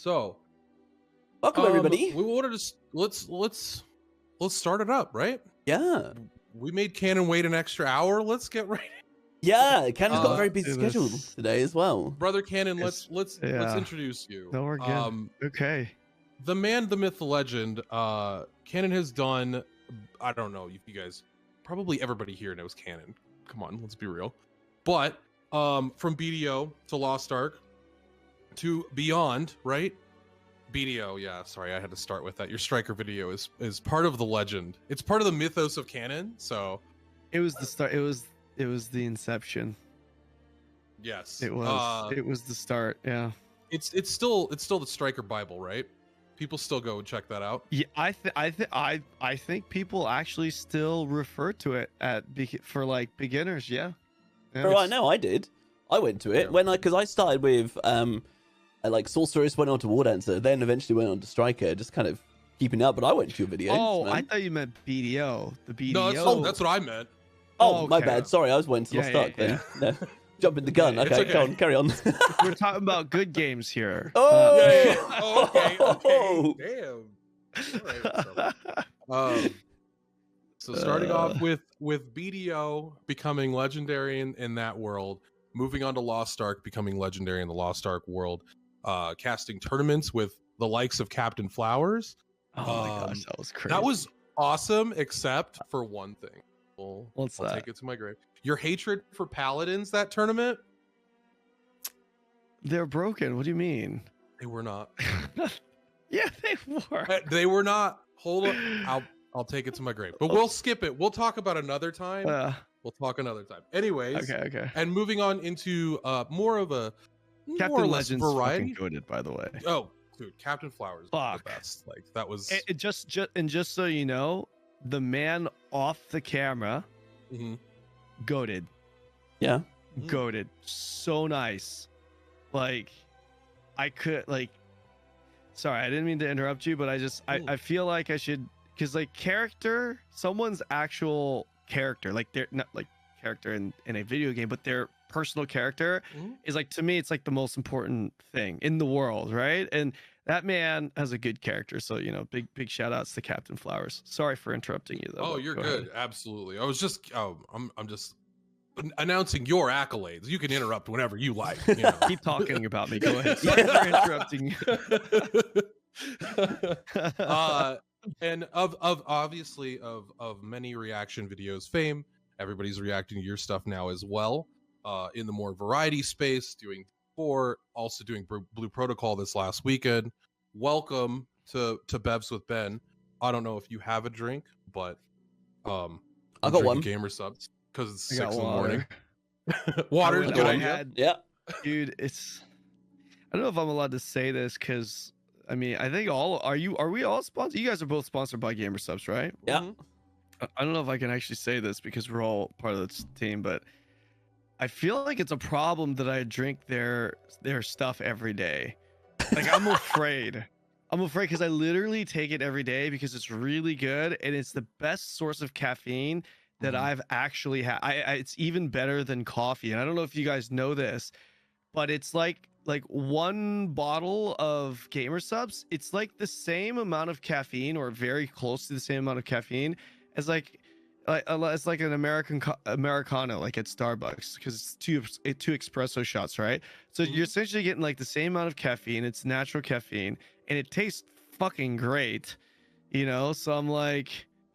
So, Welcome everybody. We wanted to let's start it up, right? Yeah. We made Kanon wait an extra hour. Let's get right. Yeah, Kanon's got a very busy do schedule this. today as well. Brother Kanon, let's yeah. introduce you. No, we're good. Okay. The man, the myth, the legend. Kanon has done. I don't know if you guys. Probably everybody here knows Kanon. Come on, let's be real. But from BDO to Lost Ark to Beyond, right? BDO, yeah. Sorry, I had to start with that. Your striker video is part of the legend. It's part of the mythos of Kanon. So It was the start. It was the inception. yes, It was the start. Yeah. it's still the striker Bible, right? People still go and check that out. Yeah. I think people actually still refer to it for like beginners. Yeah. For right now, I did. I went to it because I started with like sorceress, went on to war dancer, then eventually went on to striker, just kind of keeping up. But I went to your videos. Oh, man. I thought you meant BDO. The BDO. No, that's what I meant. Oh, my okay. bad. Sorry, I was went to Lost Ark then. No. Jumping the gun. Yeah, it's Okay, okay. go on, carry on. We're talking about good games here. Oh, Yeah. Oh, okay. Damn. All right, so starting off with BDO becoming legendary in that world, moving on to Lost Ark, becoming legendary in the Lost Ark world, casting tournaments with the likes of Captain Flowers. Oh my gosh, that was crazy. That was awesome, except for one thing. What's I'll that? take it to my grave. Your hatred for Paladins that tournament? They're broken. What do you mean? They were not. Yeah, they were. They were not. Hold on. I'll take it to my grave. But we'll skip it. We'll talk about another time. We'll talk another time. Anyways. Okay. And moving on into more of a Captain Legends variety. fucking goated, by the way. Oh, dude, Captain Flowers is the best. Like that was Just so you know, the man off the camera, goated. Yeah. Goated. So nice. Like, I could sorry, I didn't mean to interrupt you, but I feel like I should, because like someone's actual character, like they're not like character in a video game, but their personal character is like, to me, it's like the most important thing in the world, right? And that man has a good character, so big shout outs to Captain Flowers. Sorry for interrupting you though. Oh, you're good. Absolutely. I was just I'm just announcing your accolades. You can interrupt whenever you like. Keep talking about me. Go ahead. Sorry for interrupting you. And of obviously of many reaction videos fame, everybody's reacting to your stuff now as well. In the more variety space, also doing Blue Protocol this last weekend. Welcome to BEVS with Ben. I don't know if you have a drink, but I got one. Gamer subs because it's 6 got in the water. morning. Water's a good idea. Yeah. Dude, I don't know if I'm allowed to say this because I mean, I think are we all sponsored? You guys are both sponsored by Gamer Subs, right? Yeah. I don't know if I can actually say this because we're all part of the team, but I feel like it's a problem that I drink their stuff every day. Like I'm afraid. I'm afraid because I literally take it every day because it's really good and it's the best source of caffeine that I've actually had. It's even better than coffee. And I don't know if you guys know this, but it's like one bottle of Gamer Subs. It's like the same amount of caffeine or very close to the same amount of caffeine as it's like an Americano, like at Starbucks, because it's two espresso shots, right? So you're essentially getting like the same amount of caffeine. It's natural caffeine, and it tastes fucking great, So I'm like,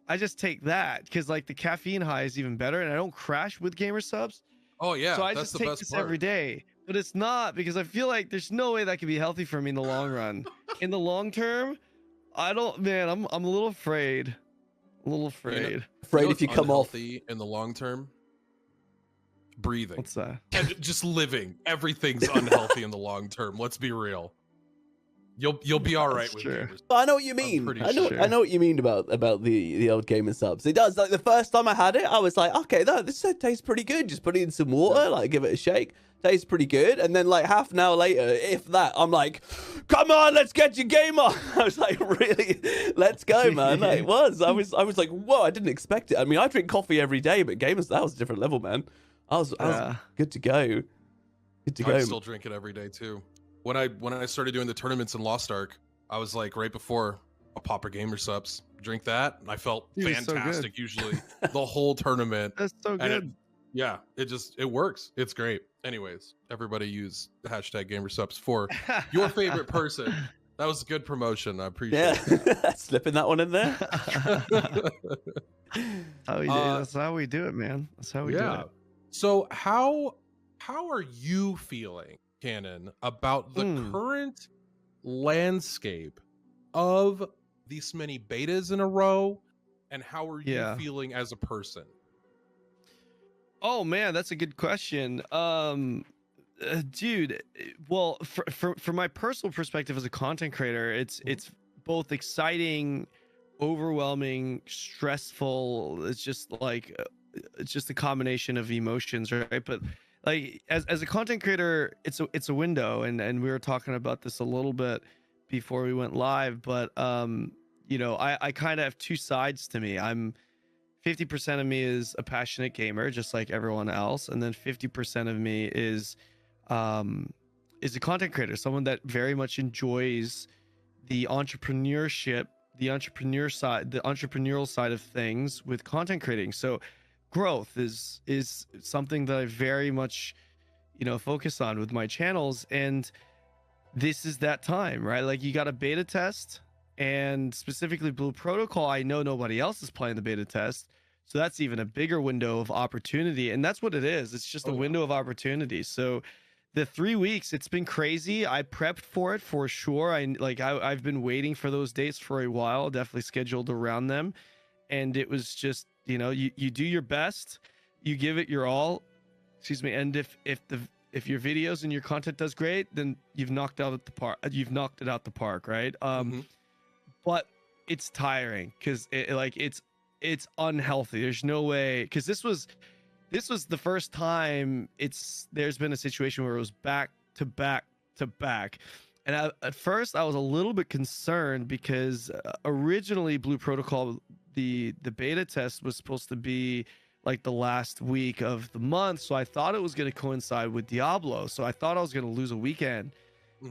I just take that because like the caffeine high is even better, and I don't crash with Gamer Subs. Oh yeah, so I that's just the take best this part. every day, but it's not because I feel like there's no way that could be healthy for me in the long run. In the long term, I'm a little afraid. A little afraid. Afraid if you come off in the long term. Breathing. What's that? And just living. Everything's unhealthy in the long term. Let's be real. You'll be all right That's with true. Gamers. I know what you mean. I know what you mean about the old Gamer Subs. It does. Like the first time I had it, I was like, okay, this tastes pretty good. Just put it in some water, like give it a shake. Tastes pretty good. And then like half an hour later, if that, I'm like, come on, let's get your game on. I was like, really? Let's go, man. Like, it was. I was like, whoa, I didn't expect it. I mean, I drink coffee every day, but Gamers, that was a different level, man. I was good to go. Good to go. I still drink it every day too. when I started doing the tournaments in Lost Ark, I was like right before a Papa Gamer Subs. Drink that, and I felt fantastic. So usually the whole tournament. That's so good. It works. It's great. Anyways, everybody use the hashtag GamerSubs for your favorite person. That was a good promotion. I appreciate it. Slipping that one in there. That's how we do it, man. That's how we do it. So how are you feeling, Kanon, about the current landscape of these many betas in a row, and how are you feeling as a person? Oh man, that's a good question. Dude, well, for my personal perspective as a content creator, it's both exciting, overwhelming, stressful. It's just a combination of emotions, right? But like as a content creator, it's a window, and we were talking about this a little bit before we went live, but you know, I kind of have two sides to me. 50% of me is a passionate gamer, just like everyone else, and then 50% of me is a content creator, someone that very much enjoys the entrepreneurship, the entrepreneurial side of things with content creating. So growth is something that I very much, you know, focus on with my channels, and this is that time, right? Like, you got a beta test, and specifically Blue Protocol, I know nobody else is playing the beta test, so that's even a bigger window of opportunity, and that's what it is. It's just a window of opportunity. So the 3 weeks, it's been crazy. I prepped for it for sure. I've been waiting for those dates for a while, definitely scheduled around them, and it was just, you know, you do your best, you give it your all, and if your videos and your content does great, then you've knocked it out the park, right? But it's tiring, because it's unhealthy. There's no way, because this was the first time there's been a situation where it was back to back to back. And at first I was a little bit concerned, because originally Blue Protocol, the beta test was supposed to be like the last week of the month, so I thought it was going to coincide with Diablo, so I thought I was going to lose a weekend.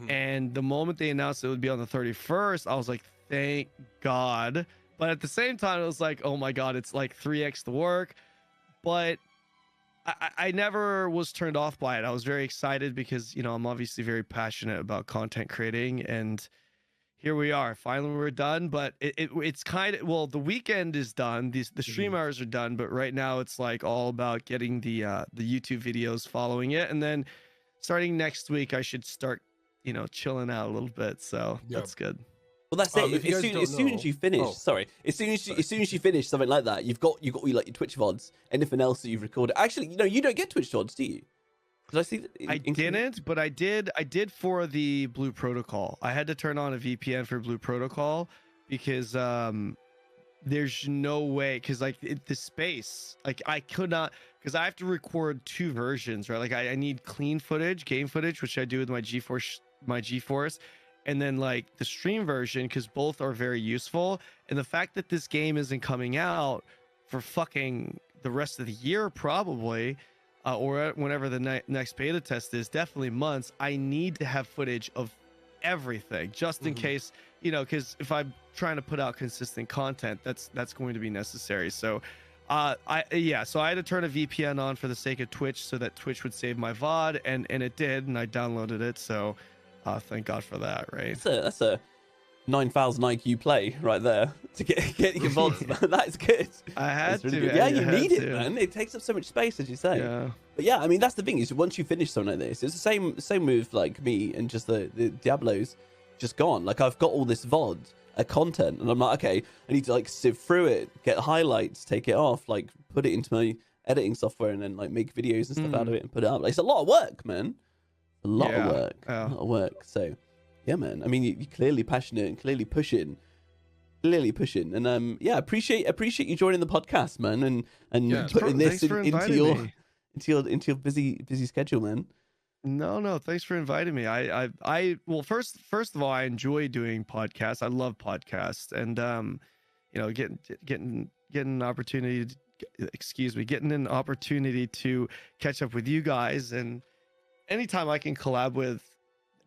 And the moment they announced it would be on the 31st, I was like, thank God. But at the same time, it was like, oh my God, it's like 3x the work. But I never was turned off by it. I was very excited, because, you know, I'm obviously very passionate about content creating, and here we are. Finally, we're done. But it's kind of, well, the weekend is done. The stream hours are done. But right now, it's like all about getting the YouTube videos following it, and then starting next week, I should start, you know, chilling out a little bit. So that's good. Well, that's it. As soon as you finish, as soon as you finish something like that, you've got like your Twitch VODs. Anything else that you've recorded? Actually, you know, you don't get Twitch VODs, do you? Because I see that I didn't, but I did for the Blue Protocol. I had to turn on a VPN for Blue Protocol, because there's no way, because like the space, like I could not, because I have to record two versions, right? Like I need clean footage, game footage, which I do with my GeForce, and then like the stream version, because both are very useful. And the fact that this game isn't coming out for fucking the rest of the year, probably, or whenever the next beta test is, definitely months, I need to have footage of everything, just in case, you know, because if I'm trying to put out consistent content, that's going to be necessary. So so I had to turn a VPN on for the sake of Twitch, so that Twitch would save my VOD, and it did, and I downloaded it. So thank God for that, right? That's a 9,000 IQ play right there to get your VODs. That's good. I had really to. Good. Yeah, you need it, man. It takes up so much space, as you say. Yeah. But yeah, I mean, that's the thing, is once you finish something like this, it's the same with like me and just the Diablo's just gone. Like, I've got all this VOD content, and I'm like, okay, I need to like sift through it, get highlights, take it off, like put it into my editing software, and then like make videos and stuff out of it and put it up. Like, it's a lot of work, man. A lot of work. A lot of work. So yeah, man. I mean, you're clearly passionate and clearly pushing. And yeah, appreciate you joining the podcast, man, and putting this into your busy schedule, man. No, thanks for inviting me. Well, first of all, I enjoy doing podcasts. I love podcasts, and you know, getting an opportunity to catch up with you guys, and anytime I can collab with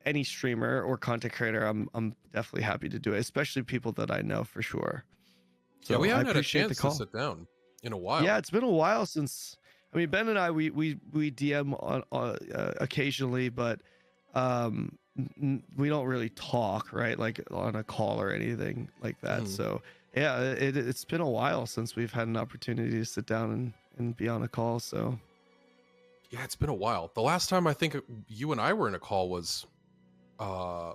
any streamer or content creator, I'm definitely happy to do it, especially people that I know for sure. So yeah, we haven't I had a appreciate the chance call. to sit down in a while. Yeah, it's been a while since. I mean, Ben and I we DM on occasionally, but we don't really talk, right? Like on a call or anything like that. So yeah, it's been a while since we've had an opportunity to sit down and be on a call. So yeah, it's been a while. The last time I think you and I were in a call was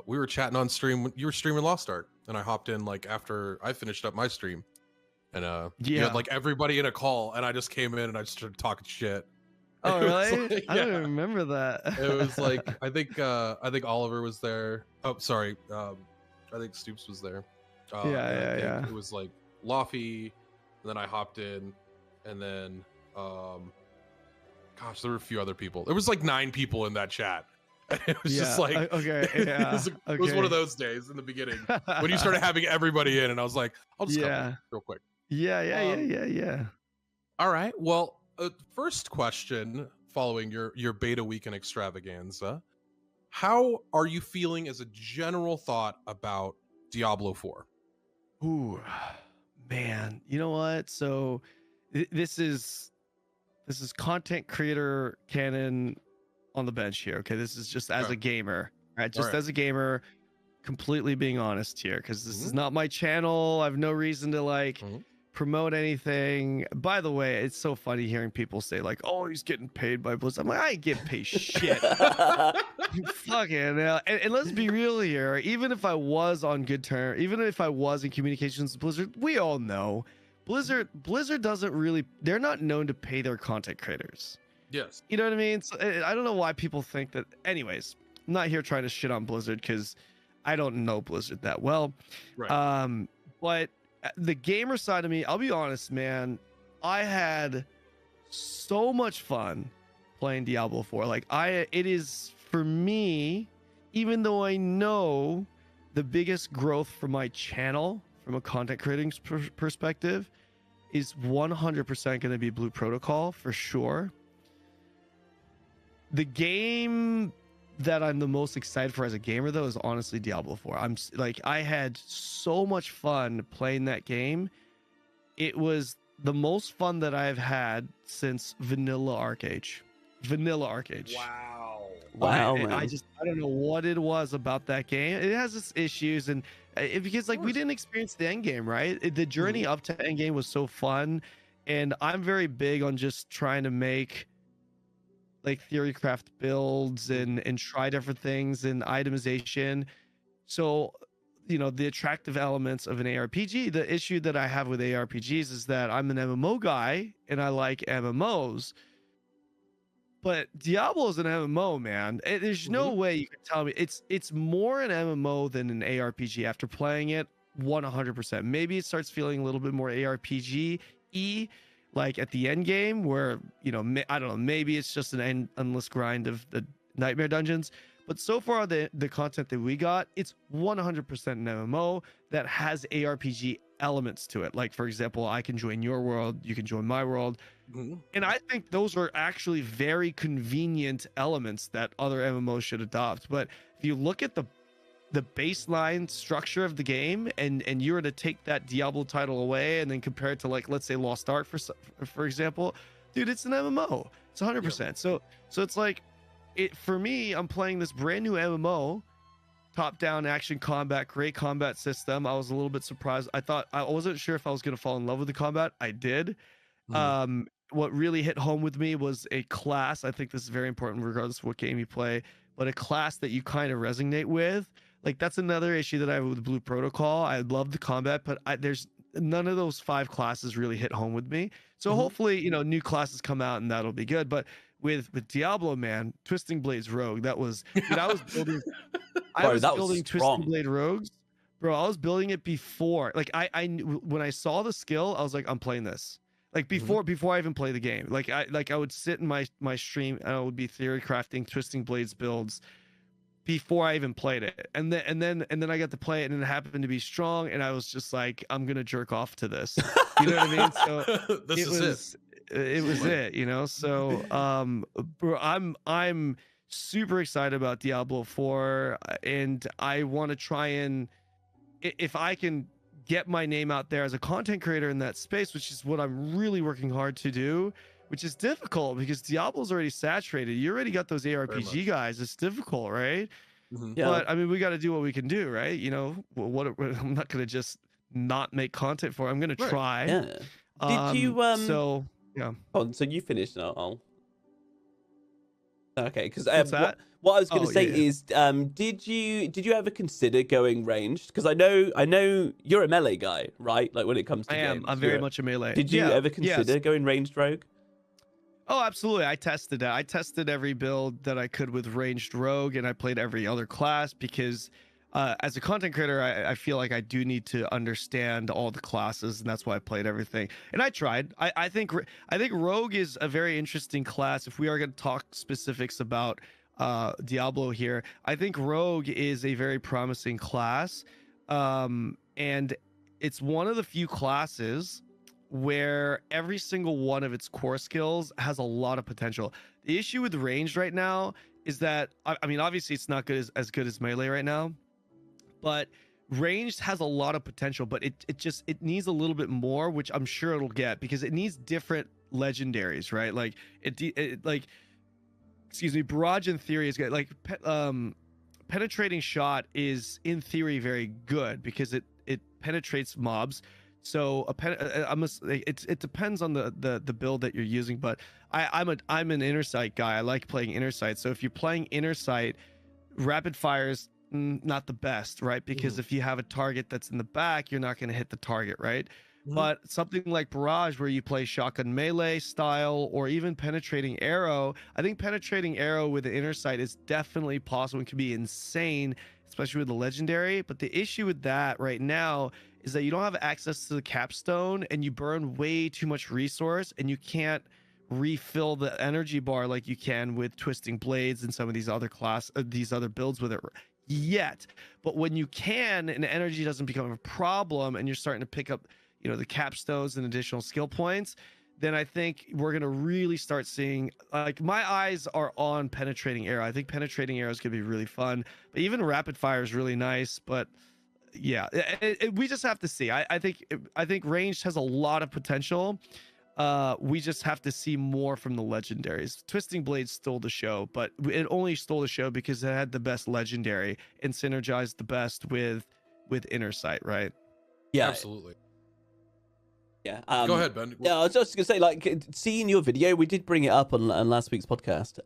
we were chatting on stream. You were streaming Lost Ark, and I hopped in like after I finished up my stream. And you had like everybody in a call, and I just came in and I just started talking shit. Oh really? Like, I don't even remember that. It was like I think Oliver was there. Oh, sorry. I think Stoops was there. Yeah. It was like Lofty, and then I hopped in, and then gosh, there were a few other people. There was like 9 people in that chat. It was just like okay, yeah. It was one of those days in the beginning when you started having everybody in, and I was like, I'll just come real quick. Yeah. All right. Well, first question following your beta weekend extravaganza, how are you feeling as a general thought about Diablo 4? Ooh, man, you know what? So this is content creator Kanon on the bench here. Okay, this is just as a gamer, right? Just as a gamer, completely being honest here, because this is not my channel. I have no reason to like promote anything. By the way, it's so funny hearing people say like, "Oh, he's getting paid by Blizzard." I'm like, I ain't getting paid shit. Fucking hell. And let's be real here. Even if I was on good terms, even if I was in communications with Blizzard, we all know Blizzard doesn't really. They're not known to pay their content creators. Yes. You know what I mean? So I don't know why people think that. Anyways, I'm not here trying to shit on Blizzard because I don't know Blizzard that well. Right. But the gamer side of me, I'll be honest, man, I had so much fun playing Diablo 4. Like it is for me, even though I know the biggest growth for my channel from a content creating perspective is 100% going to be Blue Protocol for sure. The game that I'm the most excited for as a gamer, though, is honestly Diablo 4. I'm like, I had so much fun playing that game. It was the most fun that I've had since Vanilla Arcade. Wow, man. I don't know what it was about that game. It has its issues, and because like we didn't experience the end game, right? The journey up to end game was so fun, and I'm very big on just trying to make like theorycraft builds and try different things and itemization. So, you know, the attractive elements of an ARPG. The issue that I have with ARPGs is that I'm an MMO guy and I like MMOs. But Diablo is an MMO, man. There's no way you can tell me it's more an MMO than an ARPG after playing it 100%. Maybe it starts feeling a little bit more ARPG-y, like at the end game where, you know, I don't know, maybe it's just an endless grind of the nightmare dungeons. But so far, the content that we got, it's 100% an MMO that has ARPG elements to it. Like, for example, I can join your world, you can join my world. And I think those are actually very convenient elements that other MMOs should adopt. But if you look at the baseline structure of the game and you were to take that Diablo title away and then compare it to, like, let's say Lost Ark for example, dude, it's an MMO. It's 100%. So it's like, for me, I'm playing this brand new MMO, top-down action combat, great combat system. I was a little bit surprised. I wasn't sure if I was going to fall in love with the combat. I did. What really hit home with me was a class. I think this is very important regardless of what game you play, but a class that you kind of resonate with. Like, that's another issue that I have with Blue Protocol. I love the combat, but there's none of those 5 classes really hit home with me. So hopefully, you know, new classes come out and that'll be good. But with Diablo, man, Twisting Blades Rogue, that was, dude, I was building Twisting Blade Rogues, bro. I was building it before, like, I when I saw the skill, I was like, I'm playing this. Like, before I even play the game. Like, I would sit in my stream and I would be theory crafting Twisting Blades builds before I even played it. And then I got to play it and it happened to be strong, and I was just like, I'm gonna jerk off to this. You know what I mean? So it was it, you know. So bro, I'm super excited about Diablo 4, and I want to try and, if I can get my name out there as a content creator in that space, which is what I'm really working hard to do, which is difficult because Diablo's already saturated. You already got those ARPG guys. It's difficult, right? Yeah. But I mean, we got to do what we can do, right? You know, I'm not going to just not make content for it. I'm going to try. Yeah. Did you so yeah. Oh, so you finished now. Okay, because what I was going to say is, did you ever consider going ranged? Because I know you're a melee guy, right? Like when it comes to games, I'm very much a melee. Did you ever consider going ranged rogue? Oh, absolutely. I tested that. I tested every build that I could with ranged rogue, and I played every other class because as a content creator, I feel like I do need to understand all the classes, and that's why I played everything. And I tried. I think rogue is a very interesting class. If we are going to talk specifics about Diablo here, I think rogue is a very promising class, and it's one of the few classes where every single one of its core skills has a lot of potential. The issue with ranged right now is that, I mean, obviously it's not as good as melee right now, but ranged has a lot of potential, but it needs a little bit more, which I'm sure it'll get, because it needs different legendaries, right? Like like, excuse me, barrage in theory is good. Like penetrating shot is in theory very good because it penetrates mobs. So it depends on the build that you're using, but I'm an inner sight guy. I like playing inner sight. So if you're playing inner sight, rapid fire's not the best, right? Because if you have a target that's in the back, you're not going to hit the target, right? But something like barrage, where you play shotgun melee style or even penetrating arrow, I think penetrating arrow with the inner sight is definitely possible. It can be insane, especially with the legendary. But the issue with that right now is that you don't have access to the capstone, and you burn way too much resource, and you can't refill the energy bar like you can with twisting blades and some of these other builds with it yet. But when you can, and the energy doesn't become a problem, and you're starting to pick up, you know, the capstones and additional skill points, then I think we're going to really start seeing, like, my eyes are on penetrating arrow. I think penetrating arrow is going to be really fun, but even rapid fire is really nice. But yeah, we just have to see. I think ranged has a lot of potential. We just have to see more from the legendaries. Twisting Blade stole the show, but it only stole the show because it had the best legendary and synergized the best with inner sight, right? Yeah, absolutely. Yeah. Go ahead, Ben. Yeah, I was just gonna say, like, seeing your video, we did bring it up on last week's podcast.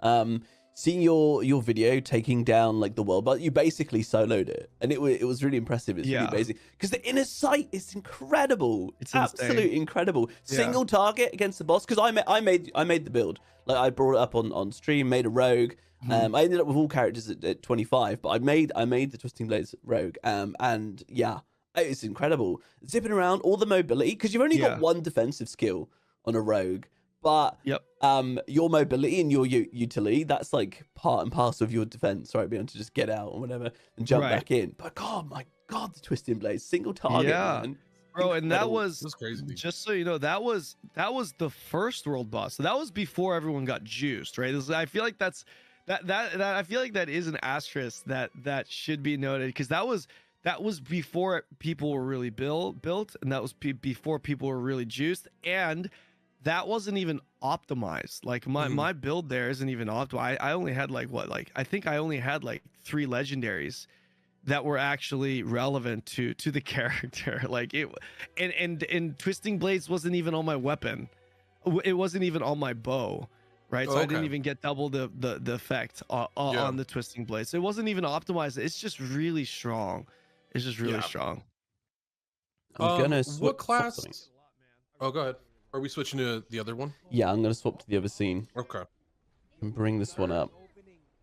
Seeing your video taking down like the world, but you basically soloed it, and it was really impressive. It's really basic because the inner sight is incredible. It's absolutely incredible. Single target against the boss. Because I made the build. Like, I brought it up on stream, made a rogue. I ended up with all characters at 25, but I made the Twisting Blades rogue. And yeah, it's incredible. Zipping around, all the mobility, because you've only got one defensive skill on a rogue. But your mobility and your utility, that's like part and parcel of your defense, right? Being able to just get out or whatever and jump back in. But God, my God, the Twisting Blades, single target, man. Bro, and that was crazy. Just so you know, that was the first world boss. So that was before everyone got juiced, right? I feel like that I feel like that is an asterisk that should be noted, because that was before people were really built, and that was before people were really juiced, and that wasn't even optimized. Like my build there isn't even optimized. I only had I think I only had like 3 legendaries that were actually relevant to the character. Like it, and Twisting Blades wasn't even on my weapon. It wasn't even on my bow, right? So I didn't even get double the effect on the Twisting Blades. So it wasn't even optimized. It's just really strong. It's just really strong. I'm gonna what class? Oh, go ahead. Are we switching to the other one? Yeah, I'm gonna swap to the other scene. Okay. And bring this one up.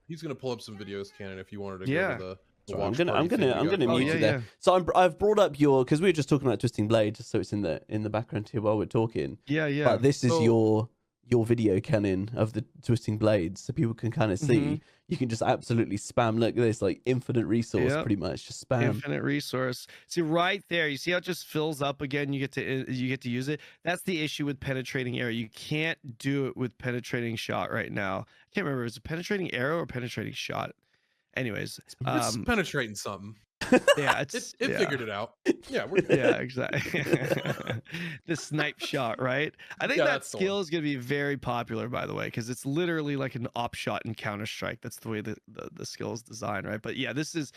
He's gonna pull up some videos, Kanon, if you wanted to go to the so I'm gonna mute you there. So I've brought up because we were just talking about Twisting Blade, just so it's in the background here while we're talking. Yeah. But this is your your video, Kanon, of the twisting blades, so people can kind of see. You can just absolutely spam. Look at this, like infinite resource, pretty much. Just spam. Infinite resource. See right there. You see how it just fills up again. You get to use it. That's the issue with penetrating arrow. You can't do it with penetrating shot right now. I can't remember. Is it penetrating arrow or penetrating shot? Anyways, it's penetrating something. Yeah, it figured it out. Yeah, yeah, exactly. The snipe shot, right? I think that skill is going to be very popular, by the way, because it's literally like an op shot in Counter-Strike. That's the way the skill is designed, right? But yeah, this is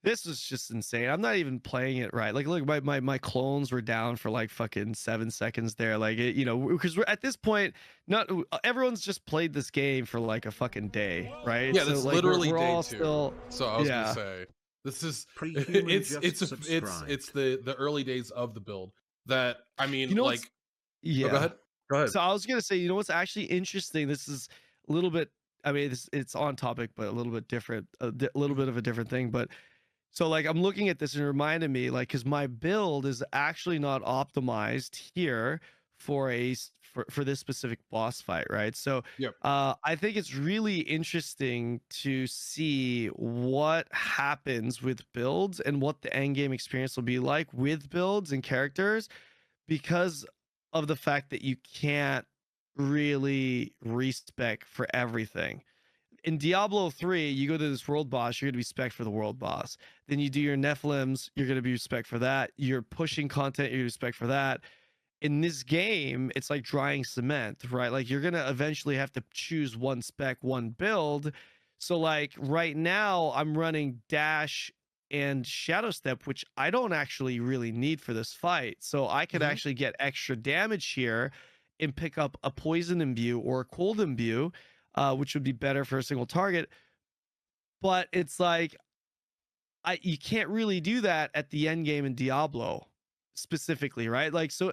just insane. I'm not even playing it right. Like, look, my clones were down for like fucking 7 seconds there. Like, you know, because we're at this point, not everyone's just played this game for like a fucking day, right? Yeah, that's literally we're day all 2. Still, so I was gonna say. This is it's the early days of the build that I mean, you know, like, yeah. Oh, go ahead. So I was gonna say, you know what's actually interesting? This is a little bit. I mean, it's on topic, but a little bit different. A little bit of a different thing. But so like I'm looking at this and it reminded me, like, because my build is actually not optimized here for this specific boss fight, right? So yep. I think it's really interesting to see what happens with builds and what the end game experience will be like with builds and characters, because of the fact that you can't really respec for everything. In Diablo 3, you go to this world boss, you're going to be spec for the world boss. Then you do your Nephilims, you're going to be spec for that. You're pushing content, you're going to be spec for that. In this game, it's like drying cement, right? Like you're going to eventually have to choose one spec, one build. So like right now I'm running dash and shadow step, which I don't actually really need for this fight. So I could actually get extra damage here and pick up a poison imbue or a cold imbue, which would be better for a single target. But it's like, you can't really do that at the end game in Diablo specifically, right? Like, so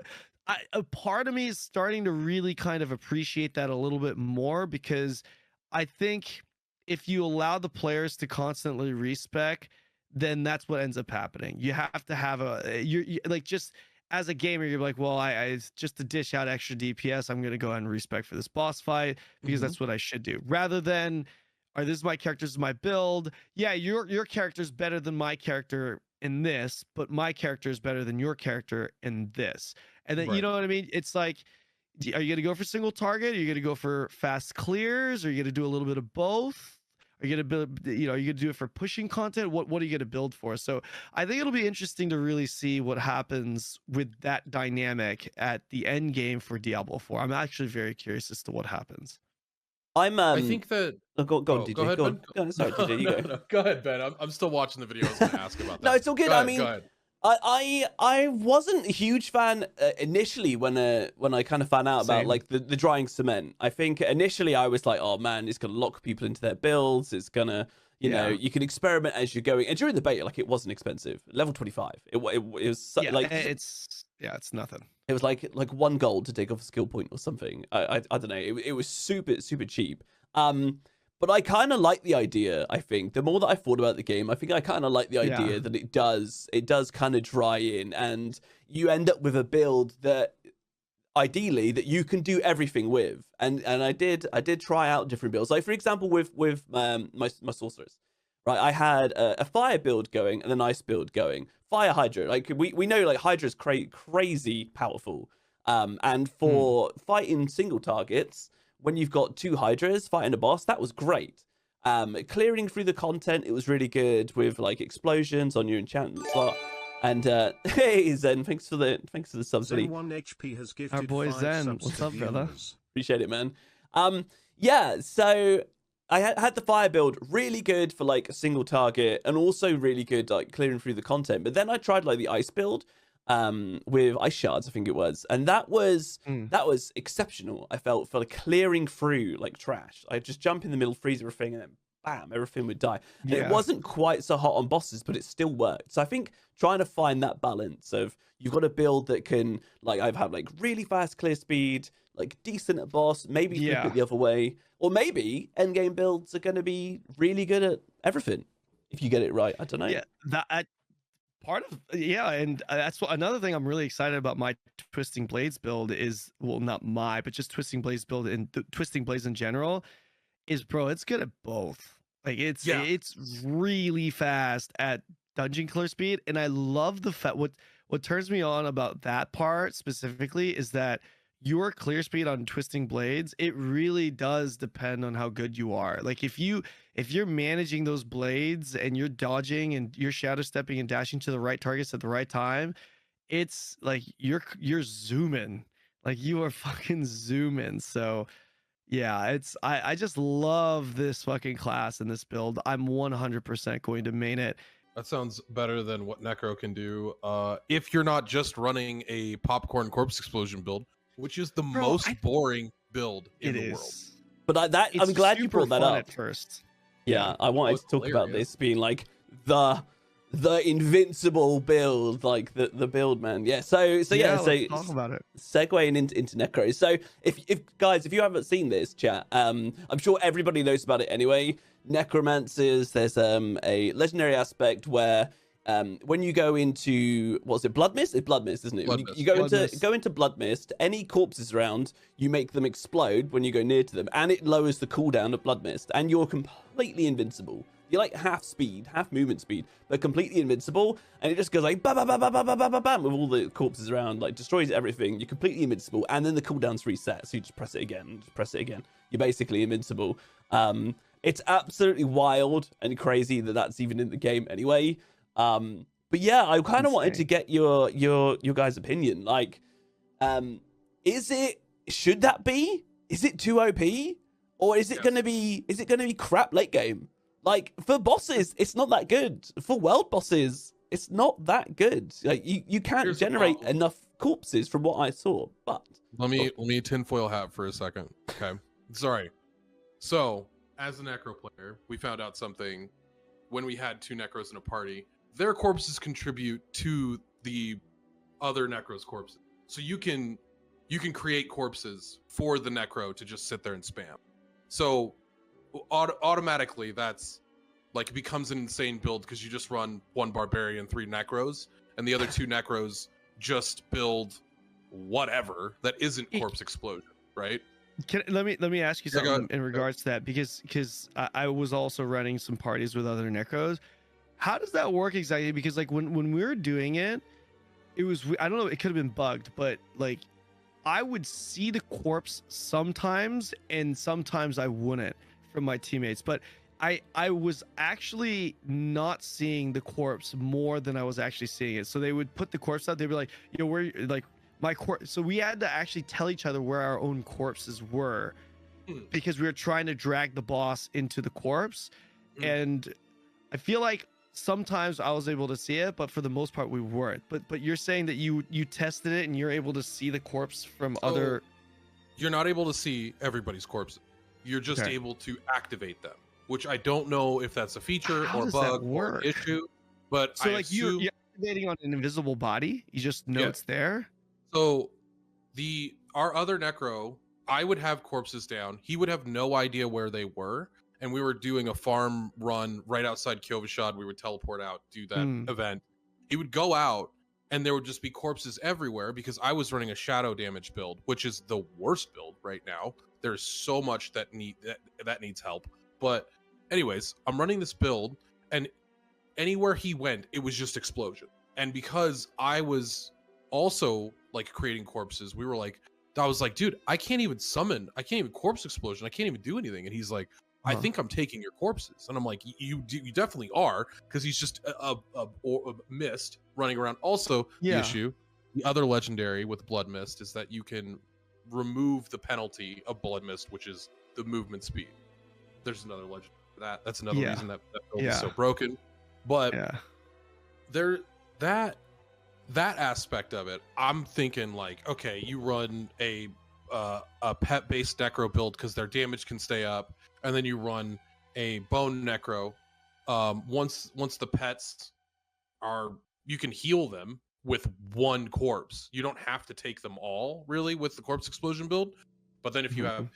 a part of me is starting to really kind of appreciate that a little bit more, because I think if you allow the players to constantly respec, then that's what ends up happening. You have to have you're like, just as a gamer, you're like, well, I just to dish out extra DPS, I'm going to go ahead and respec for this boss fight because that's what I should do, rather than, this is my character, this is my build. Yeah, your character's better than my character in this, but my character is better than your character in this. And then, you know what I mean? It's like, are you going to go for single target? Are you going to go for fast clears? Are you going to do a little bit of both? Are you going to build, are you going to do it for pushing content? What are you going to build for? So I think it'll be interesting to really see what happens with that dynamic at the end game for Diablo 4. I'm actually very curious as to what happens. I think that. Oh, go on, DJ. Go ahead, Ben. Go on. Sorry, DJ, you go. No, go ahead, Ben. I'm still watching the video. I was going to ask about that. No, it's all good. Go I ahead, mean, go ahead. I wasn't a huge fan initially when I kind of found out about like the drying cement. I think initially I was like, oh man, it's gonna lock people into their builds. It's gonna, you know, you can experiment as you're going. And during the beta, like, it wasn't expensive. Level 25. It was like it's nothing. It was like 1 gold to take off a skill point or something. I don't know. It was super cheap. But I kind of like the idea. I think the more that I thought about the game, I think I kind of like the idea that it does kind of dry in, and you end up with a build that ideally that you can do everything with. And I did try out different builds. Like, for example, with my sorceress, right? I had a fire build going and an ice build going. Fire Hydra, like we know, like Hydra's crazy powerful. And for fighting single targets, when you've got 2 Hydras fighting a boss, that was great. Clearing through the content, it was really good with like explosions on your enchantment slot. And hey Zen, thanks for the subs. Zen 1 HP has gifted our boy 5 Zen. subs. What's up, brother? Appreciate it, man. Yeah, so I had the fire build really good for like a single target, and also really good like clearing through the content. But then I tried like the ice build with ice shards, I think it was, and that was exceptional. I felt for like clearing through like trash. I'd just jump in the middle, freeze everything, and then bam, everything would die. And it wasn't quite so hot on bosses, but it still worked. So I think trying to find that balance of, you've got a build that can, like, I've had like really fast clear speed, like decent at boss, maybe flip it the other way, or maybe endgame builds are going to be really good at everything if you get it right. I don't know. Yeah, that part of and that's another thing I'm really excited about my Twisting Blades build is, well, not my, but just Twisting Blades build and Twisting Blades in general is, bro, it's good at both. Like it's really fast at dungeon clear speed, and I love the fact what turns me on about that part specifically is that your clear speed on Twisting Blades, it really does depend on how good you are. Like if you're managing those blades and you're dodging and you're shadow stepping and dashing to the right targets at the right time, it's like you're zooming. Like you are fucking zooming. So yeah, I just love this fucking class and this build. I'm 100% going to main it. That sounds better than what Necro can do. If you're not just running a popcorn corpse explosion build, which is the most boring build in the world. But I'm glad you brought that up at first. Yeah, I wanted to talk about this being like the invincible build, like the build, man. Yeah. So let's talk about it. Segueing into Necro. So if guys, if you haven't seen this, chat, I'm sure everybody knows about it anyway. Necromancers, there's a legendary aspect where when you go into, what's it, Blood Mist? It's Blood Mist, isn't it? You go into Blood Mist, any corpses around, you make them explode when you go near to them, and it lowers the cooldown of Blood Mist, and you're completely invincible. You're like half speed, half movement speed, but completely invincible, and it just goes like bam, bam, bam, bam, bam, bam, bam, bam, with all the corpses around, like destroys everything. You're completely invincible, and then the cooldown's reset, so you just press it again, You're basically invincible. It's absolutely wild and crazy that that's even in the game anyway. But yeah, I kind of wanted to get your guys' opinion. Like, should that be? Is it too OP, or is it gonna be crap late game? Like for bosses, it's not that good. For world bosses, it's not that good. Like you can't generate enough corpses from what I saw. But let me tinfoil hat for a second. Okay, sorry. So as a Necro player, we found out something when we had 2 Necros in a party. Their corpses contribute to the other Necro's corpses. So you can create corpses for the Necro to just sit there and spam. So automatically that's like, it becomes an insane build because you just run 1 barbarian, 3 Necros, and the other 2 Necros just build whatever that isn't corpse explosion, right? Let me ask you something in regards to that, because I was also running some parties with other Necros. How does that work exactly? Because like when we were doing it, it was, I don't know, it could have been bugged, but like I would see the corpse sometimes and sometimes I wouldn't from my teammates, but I was actually not seeing the corpse more than I was actually seeing it. So they would put the corpse out, they'd be like, you know, where, like my corpse. So we had to actually tell each other where our own corpses were because we were trying to drag the boss into the corpse. And I feel like sometimes I was able to see it, but for the most part we weren't. But you're saying that you tested it and you're able to see the corpse from other. You're not able to see everybody's corpses. You're just able to activate them, which I don't know if that's a feature or bug or issue. But so like you're activating on an invisible body, you just know it's there. So our other Necro, I would have corpses down. He would have no idea where they were. And we were doing a farm run right outside Kyovashad. We would teleport out, do that event. He would go out and there would just be corpses everywhere because I was running a shadow damage build, which is the worst build right now. There's so much that needs help. But anyways, I'm running this build and anywhere he went, it was just explosion. And because I was also like creating corpses, I was like, dude, I can't even corpse explosion. I can't even do anything. And he's like, I think I'm taking your corpses. And I'm like, you definitely are, because he's just a mist running around. Also, the issue, the other legendary with Blood Mist is that you can remove the penalty of Blood Mist, which is the movement speed. There's another legend for that. That's another reason that build is so broken. But that aspect of it, I'm thinking like, okay, you run a pet-based Necro build because their damage can stay up, and then you run a bone Necro. Once the pets are, you can heal them with 1 corpse. You don't have to take them all really with the corpse explosion build. But then if you have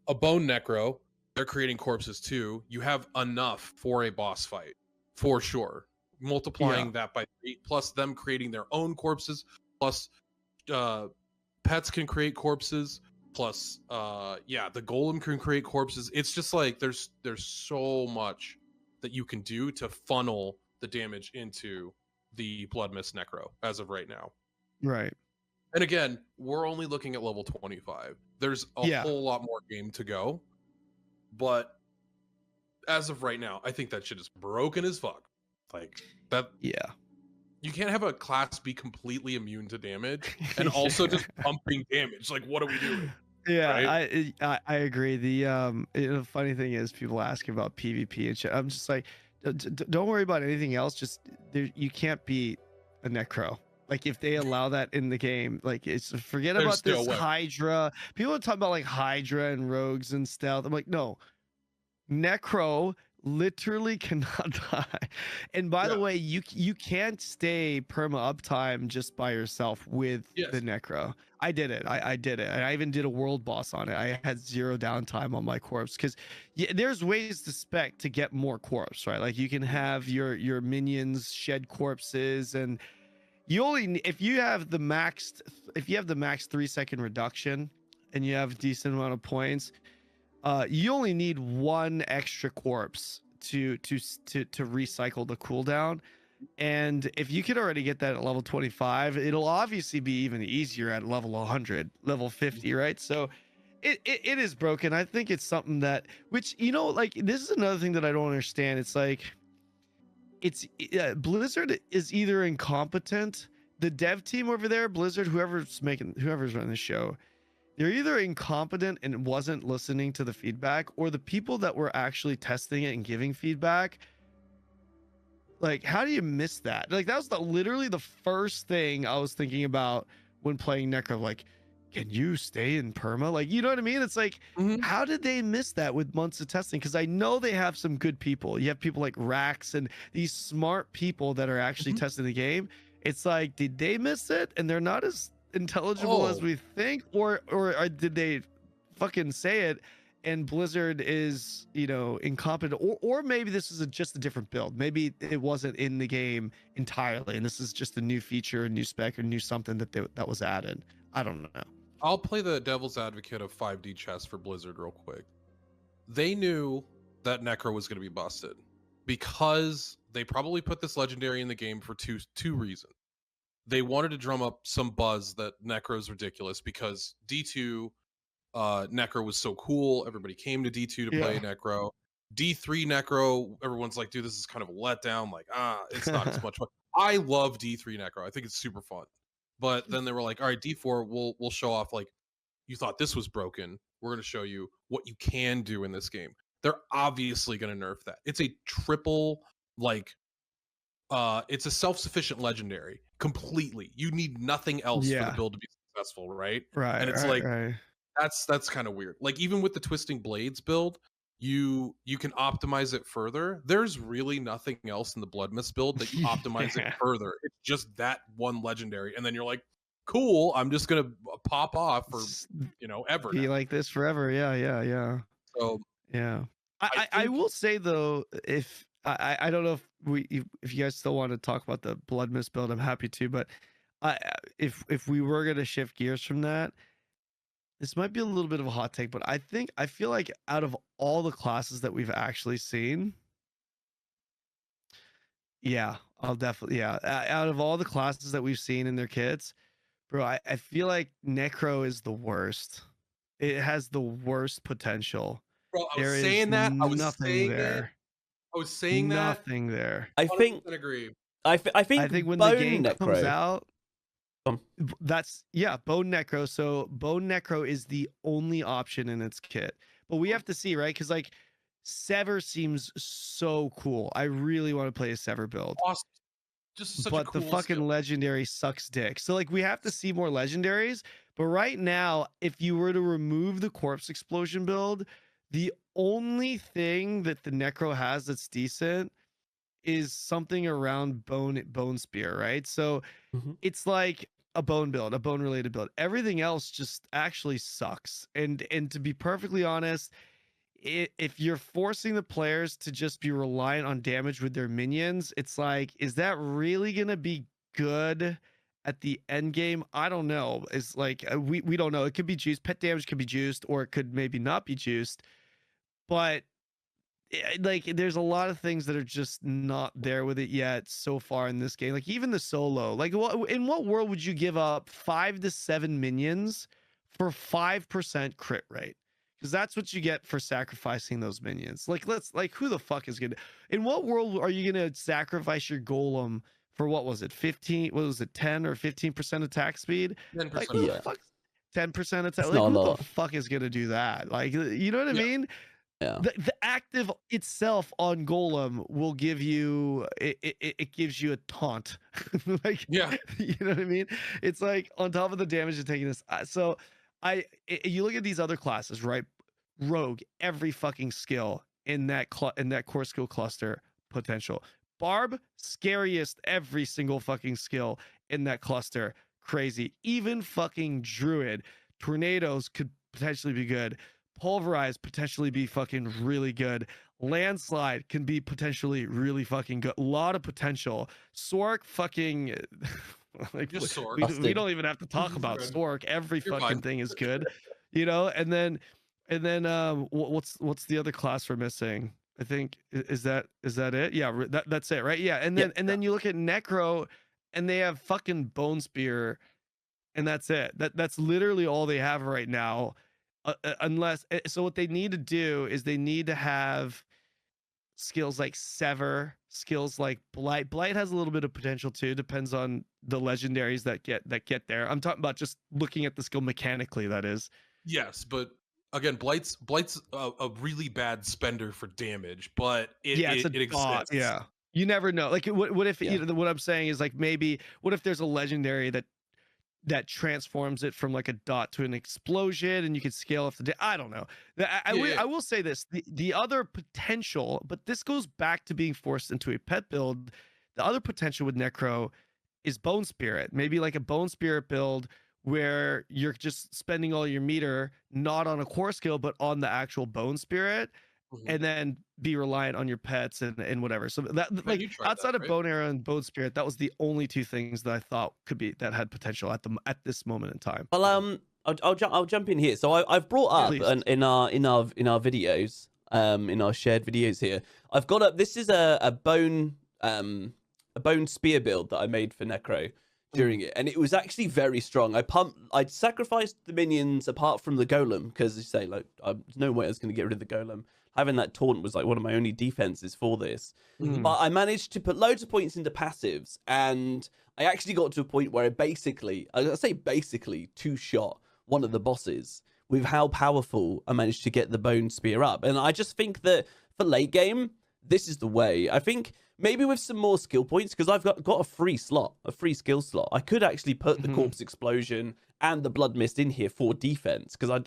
a bone Necro, they're creating corpses too. You have enough for a boss fight for sure. multiplying that by 3, plus them creating their own corpses, plus pets can create corpses, plus the golem can create corpses. It's just like there's so much that you can do to funnel the damage into the Blood Mist Necro as of right now. Right. And again, we're only looking at level 25. There's a whole lot more game to go. But as of right now, I think that shit is broken as fuck. Like that. Yeah. You can't have a class be completely immune to damage and also just pumping damage. Like, what are we doing? Yeah, right? I agree. The funny thing is, people ask about PvP and shit. I'm just like, don't worry about anything else. Just you can't beat a Necro. Like, if they allow that in the game, like, it's forget about this Hydra. People are talking about like Hydra and rogues and stealth. I'm like, no, Necro literally cannot die. And by the way, you can't stay perma uptime just by yourself with the Necro. I did it. I did it. And I even did a world boss on it. I had 0 downtime on my corpse because there's ways to spec to get more corpse, right? Like, you can have your minions shed corpses, and you only if you have the max 3-second reduction and you have a decent amount of points, you only need 1 extra corpse to recycle the cooldown. And if you could already get that at level 25, it'll obviously be even easier at level 100, level 50, right? So it is broken. I think it's something that, which, like, this is another thing that I don't understand. It's like, Blizzard is either incompetent, the dev team over there, Blizzard, whoever's running the show, they're either incompetent and wasn't listening to the feedback, or the people that were actually testing it and giving feedback. Like, how do you miss that? Like, that was literally the first thing I was thinking about when playing Necro. Like, can you stay in perma? Like, you know what I mean? It's like, how did they miss that with months of testing? Because I know they have some good people. You have people like Rax and these smart people that are actually testing the game. It's like, did they miss it and they're not as intelligible as we think, or did they fucking say it and Blizzard is, incompetent, or maybe this is just a different build. Maybe it wasn't in the game entirely, and this is just a new feature, a new spec, or new something that was added. I don't know. I'll play the devil's advocate of 5D chess for Blizzard real quick. They knew that Necro was going to be busted because they probably put this legendary in the game for two reasons. They wanted to drum up some buzz that Necro's ridiculous because D2 Necro was so cool. Everybody came to D2 to play Necro. D3 Necro, everyone's like, dude, this is kind of a letdown. Like, it's not as much fun. I love D3 Necro. I think it's super fun. But then they were like, all right, D4, we'll show off, like, you thought this was broken. We're going to show you what you can do in this game. They're obviously going to nerf that. It's a triple, like, it's a self-sufficient legendary completely. You need nothing else for the build to be successful, right? Right. And it's that's kind of weird. Like, even with the Twisting Blades build, you can optimize it further. There's really nothing else in the Blood Mist build that you optimize it further. It's just that one legendary, and then you're like, cool, I'm just gonna pop off for ever. Be like this forever. Yeah. So I will say though, if I don't know if you guys still want to talk about the Blood Mist build, I'm happy to, but if we were gonna shift gears from that, this might be a little bit of a hot take, but I feel like out of all the classes that we've actually seen, out of all the classes that we've seen in their kits, bro, I feel like Necro is the worst. It has the worst potential. Bro, I was saying that. I was saying nothing there. I think. Agree. I think when the game comes out, that's Bone Necro. So Bone Necro is the only option in its kit, but we have to see, right? Because like Sever seems so cool. I really want to play a Sever build. Awesome. Just such but a cool the fucking skill. legendary sucks dick. So like we have to see more legendaries. But right now, if you were to remove the Corpse Explosion build, the only thing that the Necro has that's decent is something around bone spear, right? So it's like a bone build, a bone related build. Everything else just actually sucks. And to be perfectly honest, if you're forcing the players to just be reliant on damage with their minions, it's like, is that really gonna be good at the end game? I don't know. It's like we don't know. It could be juiced. Pet damage could be juiced, or it could maybe not be juiced. But like, there's a lot of things that are just not there with it yet so far in this game. Like even the solo. Like, in what world would you give up 5 to 7 minions for 5% crit rate? Because that's what you get for sacrificing those minions. Like, who the fuck is gonna? In what world are you gonna sacrifice your golem for, what was it, 15? What was it, 10 or 15% attack speed? 10%. Like, who the fuck? 10% attack. It's Like, not a who lot. the fuck is gonna do that? Like, you know what I mean? Yeah. The active itself on golem will give you it gives you a taunt. Like, Yeah. you know what I mean? It's like on top of the damage you're taking this. So you look at these other classes, right? Rogue, every fucking skill in that core skill cluster potential. BarB, scariest every single fucking skill in that cluster. Crazy. Even fucking Druid, tornadoes could potentially be good. Pulverize potentially be fucking really good. Landslide can be potentially really fucking good. A lot of potential. Sork fucking like, Just Sork. we don't even have to talk about Sork. Every You're fucking fine. thing is good, you know. And then what's the other class we're missing? I think is that it? Yeah, that's it, right? Yeah. And then you look at Necro, and they have fucking Bone Spear, and that's it. That's literally all they have right now. Unless, so what they need to do is they need to have skills like Sever, skills like Blight. Blight has a little bit of potential too. Depends on the legendaries that get there. I'm talking about just looking at the skill mechanically. That is. Yes, but again, Blight's a really bad spender for damage, but it exists. Yeah, you never know. Like, what if you know, what I'm saying is, like, maybe what if there's a legendary that transforms it from like a dot to an explosion, and you can scale off the I don't know. I will say this, the other potential, but this goes back to being forced into a pet build. The other potential with Necro is Bone Spirit. Maybe like a Bone Spirit build where you're just spending all your meter not on a core skill but on the actual Bone Spirit, and then be reliant on your pets and whatever. So that, like, outside of Bone Arrow and Bone Spirit, that was the only two things that I thought could be that had potential at this moment in time. Well, I'll jump in here. So I've brought up in our videos, in our shared videos here, I've got up. This is a bone spear build that I made for Necro during it, and it was actually very strong. I sacrificed the minions apart from the golem, because you say, like, there's no way I was going to get rid of the golem. Having that taunt was like one of my only defenses for this. But I managed to put loads of points into passives, and I actually got to a point where I say basically two-shot one of the bosses with how powerful I managed to get the bone spear up. And I just think that for late game, this is the way. I think maybe with some more skill points, because I've got a free skill slot, I could actually put the corpse explosion and the blood mist in here for defense, because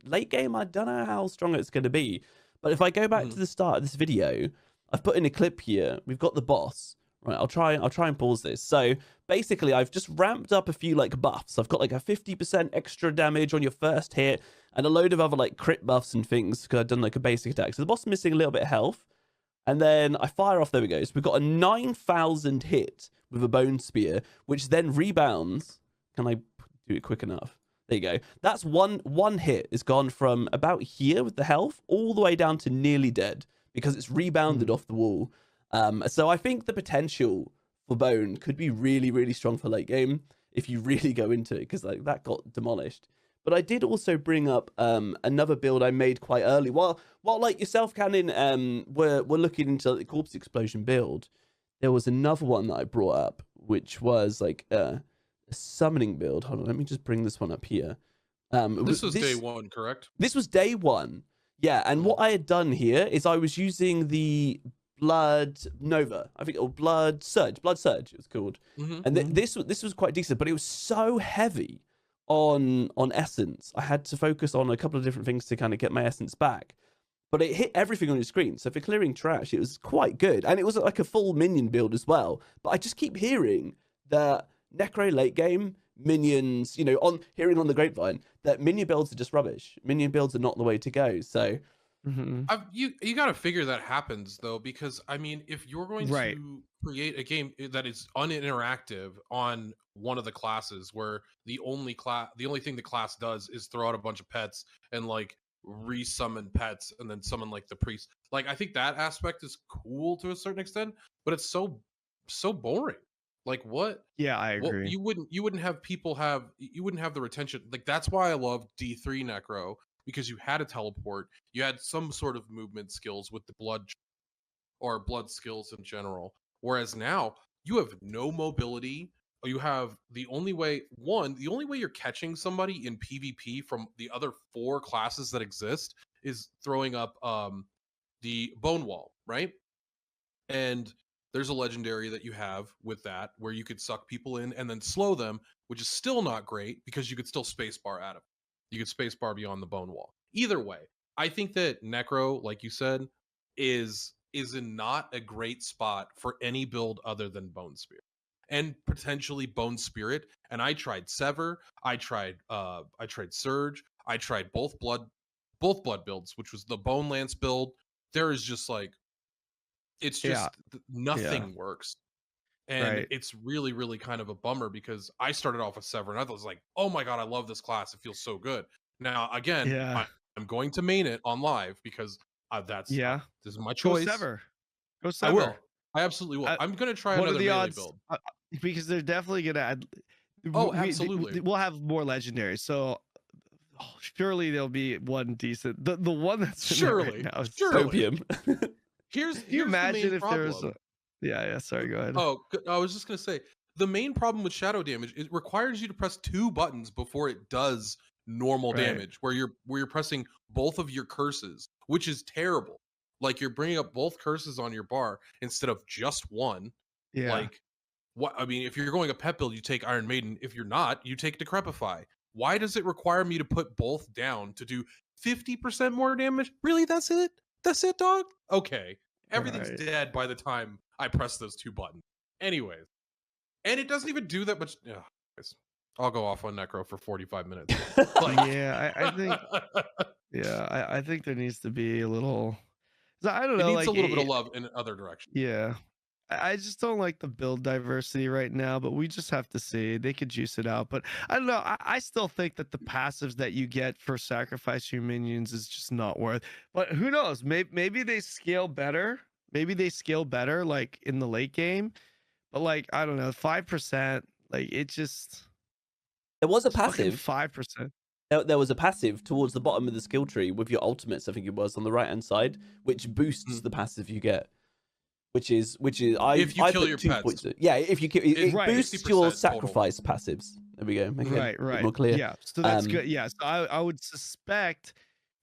late game, I don't know how strong it's going to be. But if I go back to the start of this video, I've put in a clip here. We've got the boss. Right, I'll try and pause this. So basically, I've just ramped up a few like buffs. I've got like a 50% extra damage on your first hit, and a load of other like crit buffs and things, because I've done like a basic attack. So the boss is missing a little bit of health. And then I fire off. There we go. So we've got a 9,000 hit with a bone spear, which then rebounds. Can I do it quick enough? There you go. That's one hit. It's gone from about here with the health all the way down to nearly dead, because it's rebounded off the wall. So I think the potential for bone could be really, really strong for late game if you really go into it, because like that got demolished. But I did also bring up another build I made quite early. While like yourself, Kanon, we're looking into the corpse explosion build, there was another one that I brought up, which was like a summoning build. Hold on, let me just bring this one up here. This was day one, correct? This was day one. Yeah, and what I had done here is I was using the Blood Nova, I think, or Blood Surge it was called. And this was quite decent, but it was so heavy on essence. I had to focus on a couple of different things to kind of get my essence back, but it hit everything on your screen. So for clearing trash, it was quite good, and it was like a full minion build as well. But I just keep hearing that Necro late game minions, hearing on the grapevine that minion builds are just rubbish. Minion builds are not the way to go. So You got to figure that happens though, because I mean, if you're going Right. to create a game that is uninteractive on one of the classes, where the only thing the class does is throw out a bunch of pets and like resummon pets and then summon like the priest. Like, I think that aspect is cool to a certain extent, but it's so boring. Like, what? Yeah, I Well, agree. you wouldn't have the retention. Like, that's why I love D3 Necro, because you had a teleport, you had some sort of movement skills with the blood skills in general. Whereas now you have no mobility. You have the only way you're catching somebody in PvP from the other 4 classes that exist is throwing up the bone wall, right? And there's a legendary that you have with that where you could suck people in and then slow them, which is still not great because you could still spacebar at them. You could spacebar beyond the bone wall. Either way, I think that Necro, like you said, is in not a great spot for any build other than Bone Spirit and potentially Bone Spirit. And I tried Sever, I tried Surge, I tried both blood builds, which was the Bone Lance build. There is just like, it's just nothing works. And it's really, really kind of a bummer, because I started off with Sever and I was like, oh my god, I love this class, it feels so good. Now again, I'm going to main it on live because this is my choice. Go Sever. I will. I absolutely will. I'm going to try another melee build. Because they're definitely going to add. Absolutely. We'll have more legendaries. So surely there'll be one decent. The one that's surely right now is Opium. Here's you imagine the if there's sorry, go ahead. Oh, I was just going to say, the main problem with shadow damage, it requires you to press 2 buttons before it does normal damage, where you're pressing both of your curses, which is terrible. Like, you're bringing up both curses on your bar instead of just one. Like, what? I mean, if you're going a pet build, you take Iron Maiden. If you're not, you take Decrepify. Why does it require me to put both down to do 50% more damage? Really? That's it? That's it, dog? Okay. Everything's dead by the time I press those 2 buttons. Anyways. And it doesn't even do that much. I'll go off on Necro for 45 minutes. Like, I think I think there needs to be a little, I don't know, it needs a little bit of love in other directions. Yeah. I just don't like the build diversity right now, but we just have to see. They could juice it out, but I don't know. I still think that the passives that you get for sacrificing your minions is just not worth. But who knows? Maybe they scale better. Maybe they scale better, like in the late game. But like, I don't know, 5%. Like, it just. There was a passive. 5%. There was a passive towards the bottom of the skill tree with your ultimates, I think it was, on the right hand side, which boosts the passive you get. Which is if you kill your pets. Points if you kill it boosts your sacrifice total passives. There we go. Make it more clear. Yeah, so that's good. Yeah, so I would suspect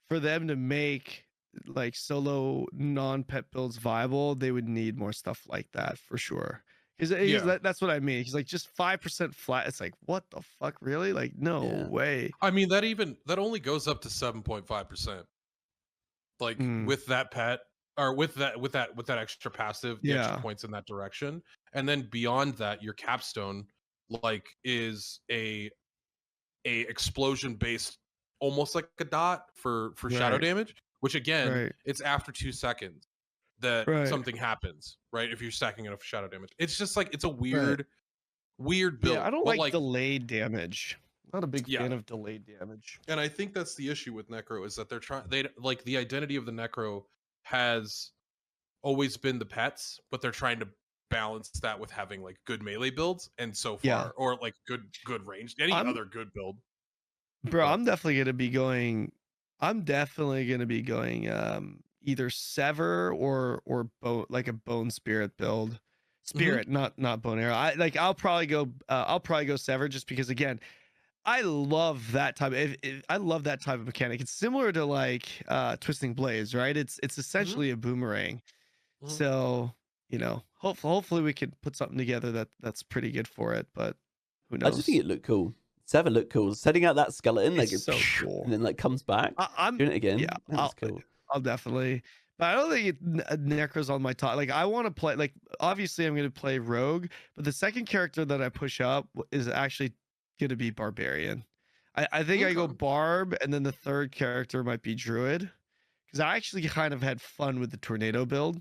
for them to make like solo non-pet builds viable, they would need more stuff like that for sure. Because that's what I mean. He's like, just 5% flat. It's like, what the fuck, really? Like, no way. I mean, that only goes up to 7.5%. Like with that pet. Or with that extra passive, the extra points in that direction, and then beyond that, your capstone like is a explosion based, almost like a dot for shadow damage. Which again, it's after 2 seconds that something happens. Right, if you're stacking enough shadow damage, it's just like it's a weird build. Yeah, I don't like delayed damage. Not a big fan of delayed damage. And I think that's the issue with Necro, is that they like the identity of the Necro has always been the pets, but they're trying to balance that with having like good melee builds, and so far or like good range, other good build. Bro, I'm definitely gonna be going either Sever or like a Bone Spirit build. Spirit, not Bone Arrow. I'll probably go Sever, just because again, I love that type. I love that type of mechanic. It's similar to like Twisting Blades, right? It's essentially a boomerang. So hopefully we can put something together that's pretty good for it. But who knows? I just think it looked cool. Sever looked cool. Setting out that skeleton, like it's so cool, and then like comes back. I'm doing it again. Yeah, that's cool. I'll definitely. But I don't think Necro's on my top. Like, I want to play. Like, obviously I'm going to play Rogue, but the second character that I push up is actually gonna be Barbarian. I think I go BarB, and then the third character might be Druid, because I actually kind of had fun with the tornado build.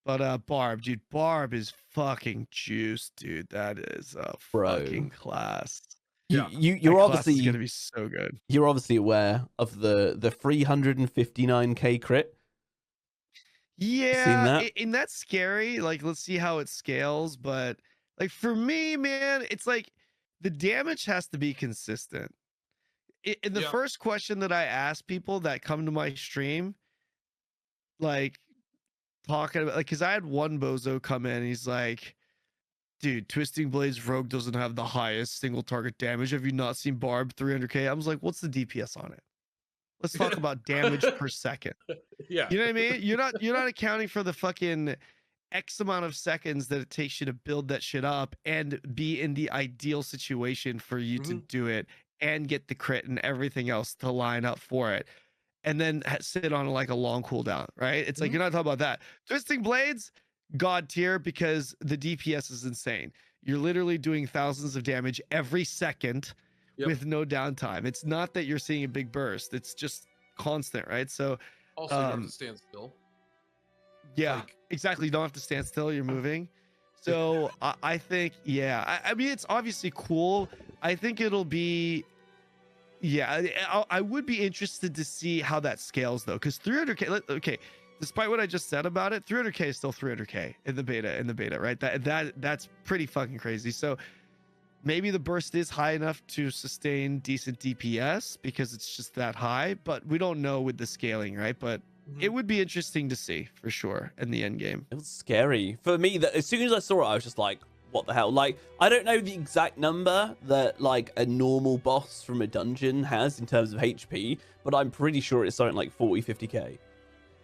But BarB, dude, BarB is fucking juice, dude. That is a fucking class. You're obviously obviously gonna be so good. You're obviously aware of the 359k crit. Yeah, Seen that? and that's scary. Like, let's see how it scales. But like for me, man, it's like the damage has to be consistent. In the first question that I ask people that come to my stream, like talking about, like, because I had one bozo come in, he's like, dude, Twisting Blades Rogue doesn't have the highest single target damage. Have you not seen BarB 300k? I was like, what's the DPS on it? Let's talk about damage per second. Yeah. You know what I mean? You're not accounting for the fucking X amount of seconds that it takes you to build that shit up and be in the ideal situation for you to do it and get the crit and everything else to line up for it. And then sit on like a long cooldown, right? It's like, you're not talking about that. Twisting Blades, god tier, because the DPS is insane. You're literally doing thousands of damage every second with no downtime. It's not that you're seeing a big burst. It's just constant, right? So also, you don't have to stand still. Yeah, exactly. You don't have to stand still. You're moving. So I think, I mean, it's obviously cool. I think it'll be, I would be interested to see how that scales though, because 300k. Okay, despite what I just said about it, 300k is still 300k in the beta, right? That's pretty fucking crazy. So maybe the burst is high enough to sustain decent DPS because it's just that high, but we don't know with the scaling, right? But it would be interesting to see for sure in the end game. It was scary for me. That as soon as I saw it, I was just like, what the hell? Like, I don't know the exact number that like a normal boss from a dungeon has in terms of HP, but I'm pretty sure it's something like 40, 50k.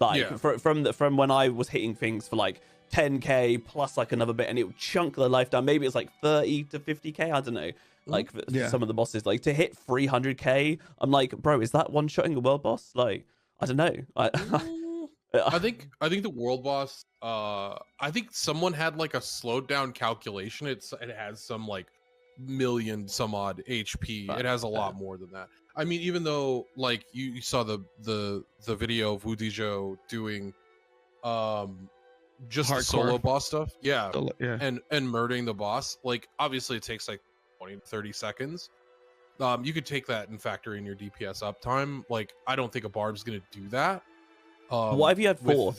Like from when I was hitting things for like 10k plus like another bit, and it would chunk their life down. Maybe it's like 30 to 50k. I don't know. Like some of the bosses, like to hit 300k, I'm like, bro, is that one-shotting a world boss? Like, I don't know. I think the world boss. I think someone had like a slowed down calculation. It has some like million some odd HP. It has a lot more than that. I mean, even though like you saw the video of Wu Dijo doing just the solo boss stuff, and murdering the boss. Like obviously it takes like 20 to 30 seconds. You could take that and factor in your DPS uptime. Like I don't think a BarB's gonna do that. What if you had 4?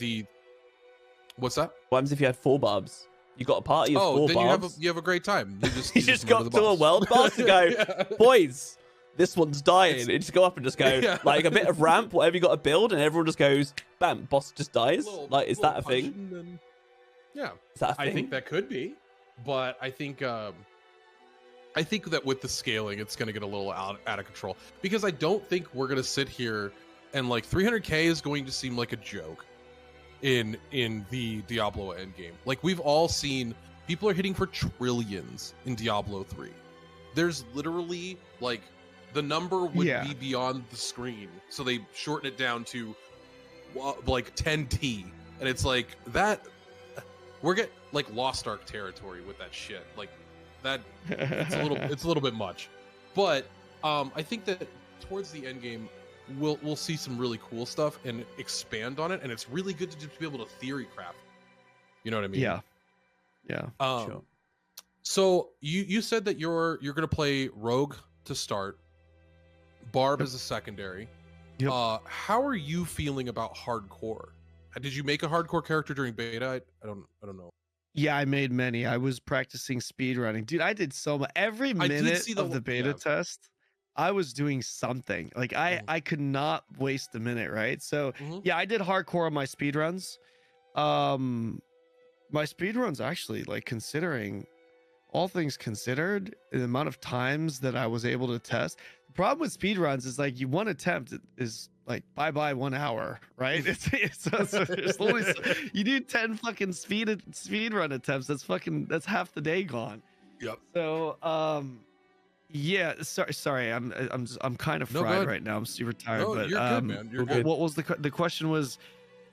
What's that? What happens if you had 4 BarBs? You got a party of 4 then BarBs. you have a great time. You just got to a world boss and go, boys, this one's dying. And just go up and just go like a bit of ramp, whatever you got to build, and everyone just goes, bam, boss just dies. Like, is that a thing? Then, is that a thing? I think that could be, but I think that with the scaling, it's going to get a little out of control, because I don't think we're going to sit here and like 300k is going to seem like a joke in the Diablo endgame. Like we've all seen people are hitting for trillions in Diablo 3. There's literally like the number would be beyond the screen, so they shorten it down to like 10t, and it's like that we're getting like Lost Ark territory with that shit. Like that it's a little bit much, but I think that towards the end game we'll see some really cool stuff and expand on it, and it's really good to just be able to theory craft. You know what I mean? Sure. So you said that you're gonna play Rogue to start, BarB as a secondary. How are you feeling about hardcore? Did you make a hardcore character during beta? I don't know. Yeah, I made many. I was practicing speed running, dude. I did so much. Every minute of the beta test, I was doing something. Like I could not waste a minute, right? So yeah, I did hardcore on my speed runs. My speed runs actually, like, considering all things considered, the amount of times that I was able to test. The problem with speed runs is like one attempt is like bye 1 hour, right? It's only, you do 10 fucking speed run attempts. That's half the day gone. Yep. So yeah, sorry, I'm kind of fried right now. I'm super tired. No, but you're good, man. You're good. What was the question was?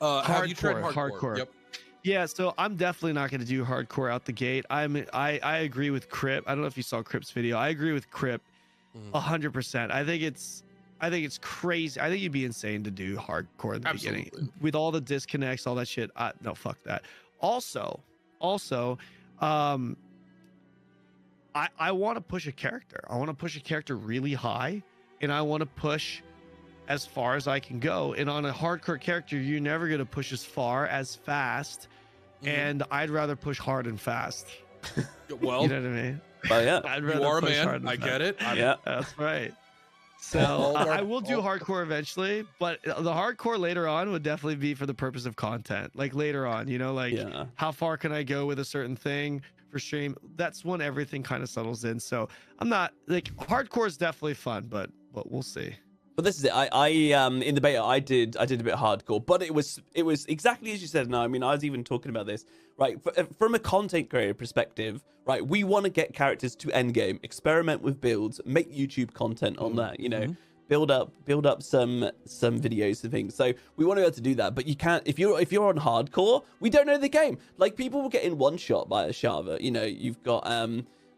Have you tried hardcore? Yep. Yeah, so I'm definitely not going to do hardcore out the gate. I agree with Crip. I don't know if you saw Crip's video. I agree with Crip 100%. I think it's I think it's crazy. I think you'd be insane to do hardcore in the Absolutely. beginning with all the disconnects, all that shit. No, fuck that. Also, I want to push a character. I want to push a character really high, and I want to push as far as I can go. And on a hardcore character, you're never going to push as far as fast. And I'd rather push hard and fast. Well, you know what I mean? Oh yeah, I'd you rather are a push man. hard and I fast. get it. yeah. That's right. So I will do hardcore eventually, but the hardcore later on would definitely be for the purpose of content. Like later on, you know, like how far can I go with a certain thing for stream? That's when everything kind of settles in. So I'm not like hardcore is definitely fun, but we'll see. But this is it. I in the beta I did a bit of hardcore, but it was exactly as you said. No, I mean I was even talking about this, right? From a content creator perspective, right? We want to get characters to endgame, experiment with builds, make YouTube content on that, you know, build up some videos and things. So we want to be able to do that, but you can't if you're on hardcore. We don't know the game. Like people will get in one shot by a Shava. You know, you've got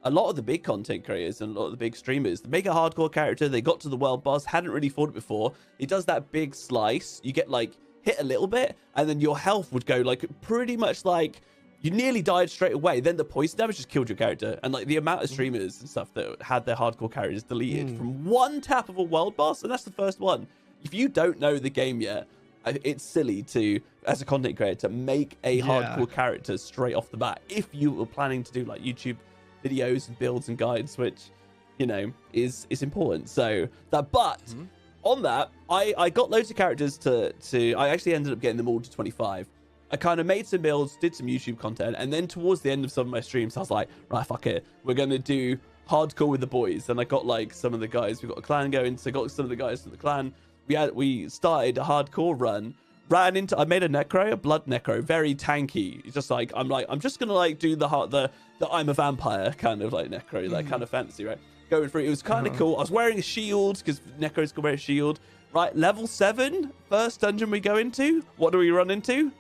a lot of the big content creators and a lot of the big streamers, they make a hardcore character, they got to the world boss, hadn't really fought it before. He does that big slice, you get like hit a little bit, and then your health would go like pretty much like you nearly died straight away. Then the poison damage just killed your character. And like the amount of streamers and stuff that had their hardcore characters deleted from one tap of a world boss, and that's the first one. If you don't know the game yet, it's silly to, as a content creator, to make a hardcore character straight off the bat if you were planning to do like YouTube videos and builds and guides, which you know is important. So that, but on that, I got loads of characters to I actually ended up getting them all to 25. I kind of made some builds, did some YouTube content, and then towards the end of some of my streams I was like, right, fuck it, we're gonna do hardcore with the boys. And I got like some of the guys, we got a clan going, so I got some of the guys from the clan. We started a hardcore run, I made a Necro, a blood Necro, very tanky. It's just like I'm just gonna like do the I'm a vampire kind of like Necro, that kind of fantasy, right? Going through, it was kind of cool. I was wearing a shield because Necros can wear a shield, right? Level 7, first dungeon we go into. What do we run into?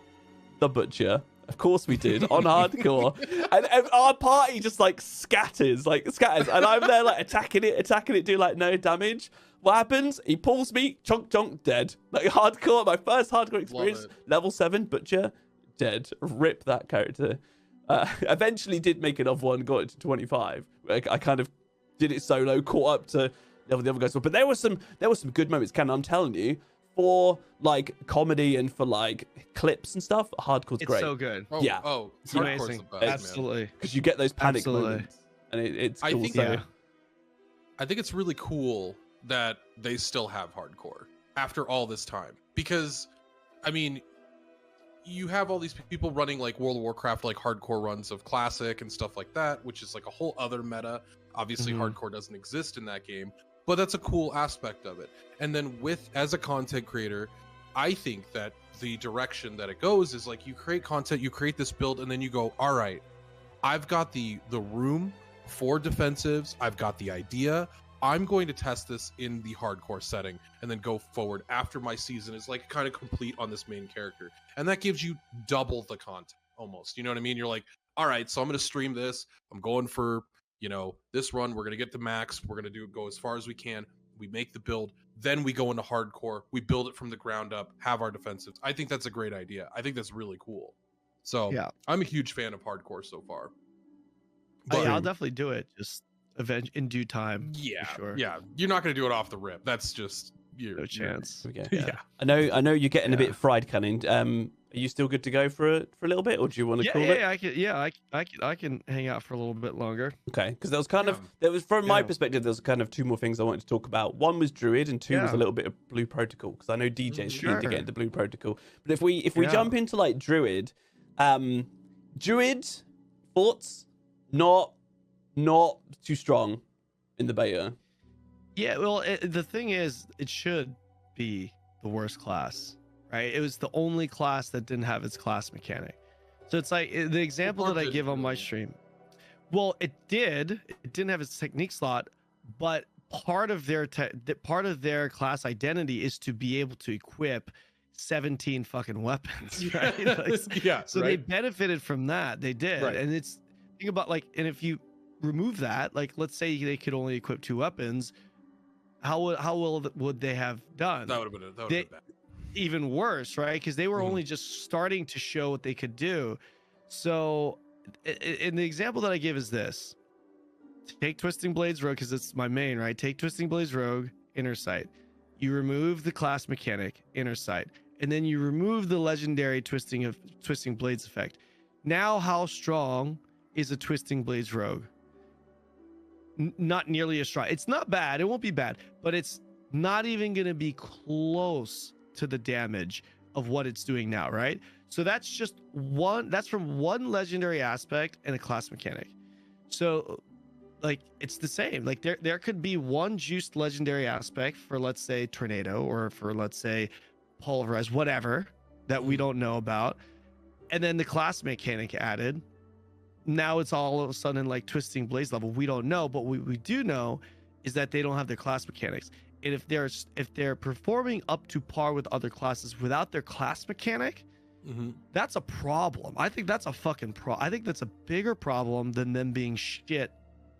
The Butcher. Of course we did on hardcore, and our party just like scatters, and I'm there like attacking it, do like no damage. What happens? He pulls me, chonk, dead. Like hardcore, my first hardcore experience. Level 7, Butcher, dead. Rip that character. Eventually did make another one, got it to 25. I kind of did it solo, caught up to the other guys. But there were some good moments, Kanon, I'm telling you. For like comedy and for like clips and stuff, hardcore's great. It's so good. It's amazing. Absolutely. Because you get those panic moments, and it's cool. I think it's really cool that they still have hardcore after all this time, because I mean, you have all these people running like World of Warcraft like hardcore runs of classic and stuff like that, which is like a whole other meta. Obviously hardcore doesn't exist in that game, but that's a cool aspect of it. And then as a content creator, I think that the direction that it goes is like you create content, you create this build, and then you go, all right, I've got the room for defensives, I've got the idea, I'm going to test this in the hardcore setting and then go forward after my season is like kind of complete on this main character. And that gives you double the content almost. You know what I mean? You're like, all right, so I'm going to stream this. I'm going for, you know, this run. We're going to get the max. We're going to go as far as we can. We make the build. Then we go into hardcore. We build it from the ground up, have our defensives. I think that's a great idea. I think that's really cool. So yeah, I'm a huge fan of hardcore so far. But I'll definitely do it. Just in due time. Yeah, sure. Yeah. You're not going to do it off the rip. That's just no chance. Okay. Yeah. I know you're getting a bit fried, Kanon. Are you still good to go for a little bit, or do you want to call it? I can hang out for a little bit longer. Okay, because there was from my perspective, there was kind of two more things I wanted to talk about. One was Druid, and two was a little bit of Blue Protocol, because I know DJ's keen to get into Blue Protocol. But if we jump into like Druid, Druid thoughts not too strong in the beta. Yeah, well, the thing is, it should be the worst class, right? It was the only class that didn't have its class mechanic. So it's like the example that I give on my stream. Well, it didn't have its technique slot, but part of their class identity is to be able to equip 17 fucking weapons, right? Like, so they benefited from that. They did, and it's think about like, and if you remove that, like let's say they could only equip 2 weapons, would they have done? That would have been bad. Even worse, right? Because they were only just starting to show what they could do. So, in the example that I give is this: take Twisting Blades Rogue, because it's my main, right? Take Twisting Blades Rogue, Inner Sight. You remove the class mechanic, Inner Sight, and then you remove the legendary Twisting Blades effect. Now, how strong is a Twisting Blades Rogue? Not nearly as strong. It's not bad. It won't be bad, but it's not even going to be close to the damage of what it's doing now, right? So that's just one. That's from one legendary aspect and a class mechanic. So, like, it's the same. Like, there could be one juiced legendary aspect for, let's say, Tornado, or for, let's say, Pulverize, whatever, that we don't know about, and then the class mechanic added. Now it's all of a sudden like Twisting Blades level. We don't know, but what we do know is that they don't have their class mechanics. And if they're performing up to par with other classes without their class mechanic, that's a problem. I think that's a fucking I think that's a bigger problem than them being shit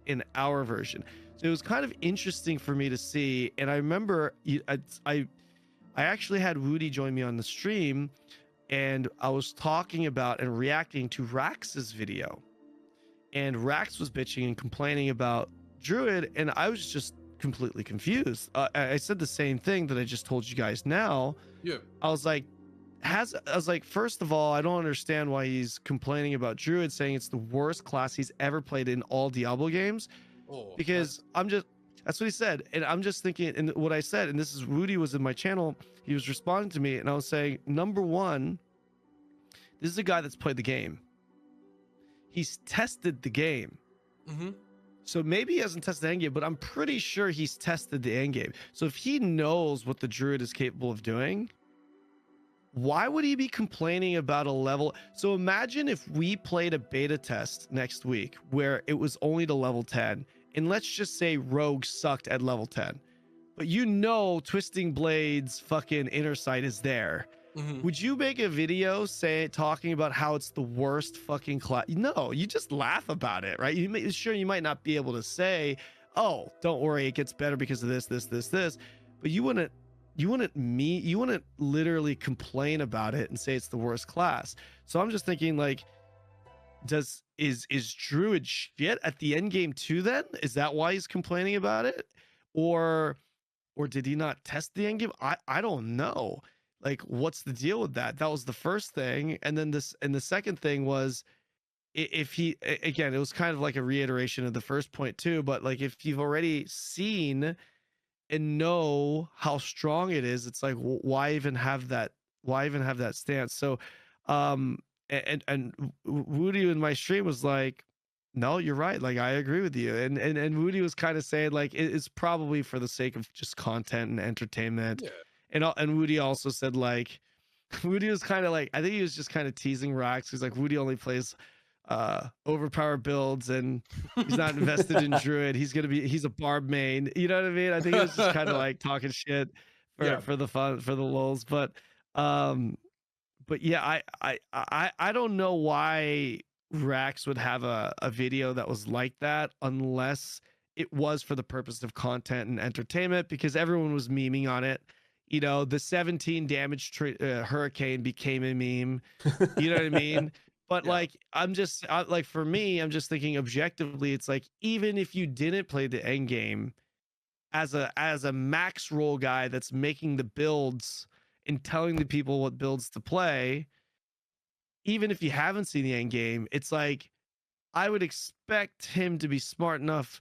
in our version. So it was kind of interesting for me to see. And I remember I actually had Woody join me on the stream, and I was talking about and reacting to Rax's video. And Rax was bitching and complaining about Druid, and I was just completely confused. I said the same thing that I just told you guys now. Yeah. I was like, first of all, I don't understand why he's complaining about Druid, saying it's the worst class he's ever played in all Diablo games. Because that's what he said. And I'm just thinking, and what I said, and this is Rudy was in my channel, he was responding to me, and I was saying, number one, this is a guy that's played the game. He's tested the game. So maybe he hasn't tested the end game, but I'm pretty sure he's tested the end game. So if he knows what the Druid is capable of doing, why would he be complaining about a level? So imagine if we played a beta test next week where it was only to level 10, and let's just say Rogue sucked at level 10, but you know Twisting Blades fucking Inner Sight is there. Would you make a video talking about how it's the worst fucking class? No, you just laugh about it, right? You might not be able to say, oh, don't worry, it gets better because of this, but you wouldn't literally complain about it and say it's the worst class. So I'm just thinking, like, is Druid shit at the end game too then? Is that why he's complaining about it? Or did he not test the end game? I don't know. Like, what's the deal with that? That was the first thing. And then the second thing was, if he, again, it was kind of like a reiteration of the first point too, but like, if you've already seen and know how strong it is, it's like, why even have that stance? So and Woody in my stream was like, no, you're right, like, I agree with you. And Woody was kind of saying, like, it's probably for the sake of just content and entertainment. And Woody also said, like, Woody was kind of like, I think he was just kind of teasing Rax. He's like, Woody only plays overpowered builds, and he's not invested in Druid. He's a BarB main. You know what I mean? I think he was just kind of like talking shit for the fun, for the lulz. But yeah, I don't know why Rax would have a video that was like that unless it was for the purpose of content and entertainment, because everyone was memeing on it. You know, the 17 damage hurricane became a meme. You know what I mean? But like, like, for me, I'm just thinking objectively, it's like, even if you didn't play the end game, as a max roll guy that's making the builds and telling the people what builds to play, even if you haven't seen the end game, it's like, I would expect him to be smart enough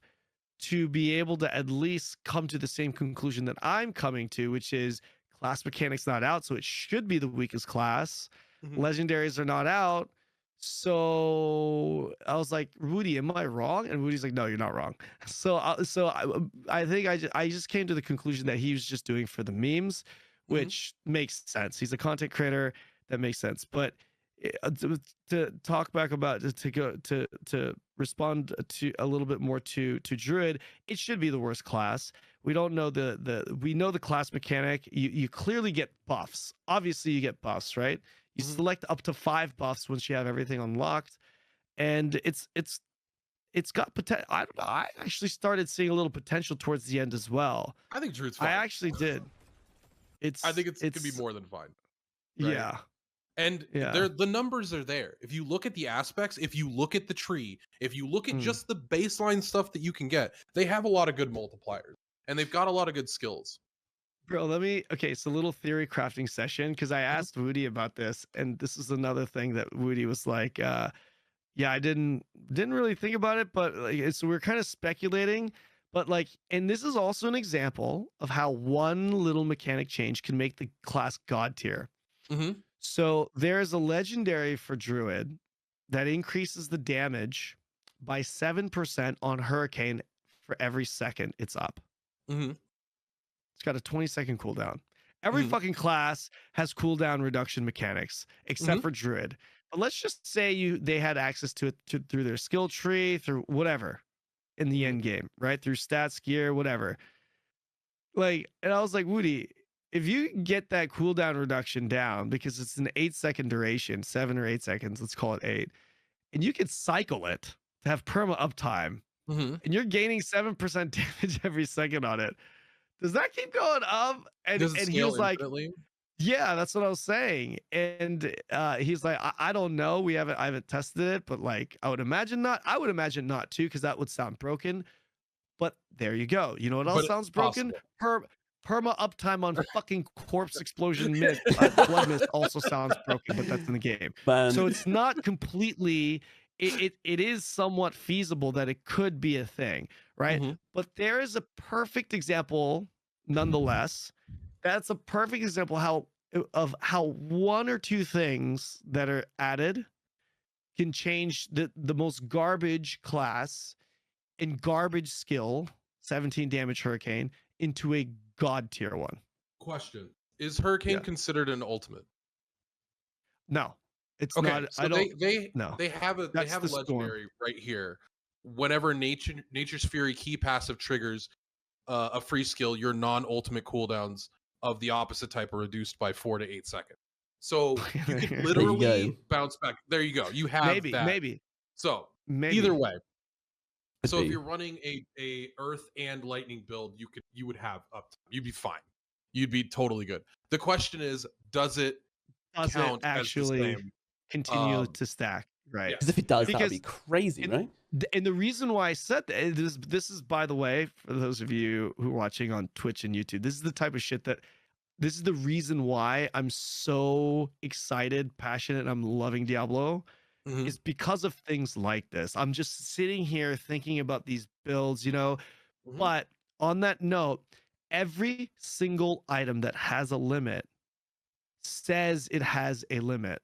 to be able to at least come to the same conclusion that I'm coming to, which is class mechanics not out, so it should be the weakest class. Legendaries are not out. So I was like, Rudy, am I wrong? And Rudy's like, no, you're not wrong. So I think I just came to the conclusion that he was just doing for the memes, which makes sense. He's a content creator. That makes sense. But to talk back about, to respond to a little bit more to Druid, it should be the worst class. We don't know we know the class mechanic. You clearly get buffs. Obviously you get buffs, right? You select up to 5 buffs once you have everything unlocked, and it's it's got potential. I don't know. I actually started seeing a little potential towards the end as well. I think Druid's fine. I actually did. I think it could be more than fine. Right? Yeah. And the numbers are there. If you look at the aspects, if you look at the tree, if you look at just the baseline stuff that you can get, they have a lot of good multipliers. And they've got a lot of good skills. Bro, okay, so little theory crafting session, because I asked Woody about this, and this is another thing that Woody was like, yeah, I didn't really think about it, but like, so we're kind of speculating, but like, and this is also an example of how one little mechanic change can make the class god tier. So there's a legendary for Druid that increases the damage by 7% on Hurricane for every second it's up. It's got a 20-second cooldown. Every fucking class has cooldown reduction mechanics, except for Druid. But let's just say they had access to it through their skill tree, through whatever in the end game, right? Through stats, gear, whatever. Like, and I was like, Woody, if you get that cooldown reduction down, because it's an 8-second duration, 7 or 8 seconds, let's call it 8, and you could cycle it to have perma uptime, and you're gaining 7% damage every second on it, does that keep going up? And he was like, yeah, that's what I was saying. And he's like, I don't know. I haven't tested it, but like, I would imagine not. I would imagine not too, because that would sound broken. But there you go. You know what else sounds broken? Perma uptime on fucking corpse explosion mist, blood mist also sounds broken, but that's in the game. So it's not completely. It is somewhat feasible that it could be a thing, right? But there is a perfect example, nonetheless. That's a perfect example of how one or two things that are added can change the most garbage class and garbage skill, 17 damage Hurricane, into a god tier one. Question: is Hurricane considered an ultimate? No. It's okay, not. So they have a legendary right here. Whenever Nature's Fury key passive triggers a free skill, your non-ultimate cooldowns of the opposite type are reduced by 4 to 8 seconds. So you can literally bounce back. There you go. You have that. Maybe. So either way. So if you're running a Earth and Lightning build, you would have uptime. You'd be fine. You'd be totally good. The question is, does it count actually as the same? Continue to stack, right? Because if it does, that'd be crazy, right? And the reason why I said that, this is, by the way, for those of you who are watching on Twitch and YouTube, this is the type of shit this is the reason why I'm so excited, passionate, and I'm loving Diablo, is because of things like this. I'm just sitting here thinking about these builds, you know, but on that note, every single item that has a limit says it has a limit.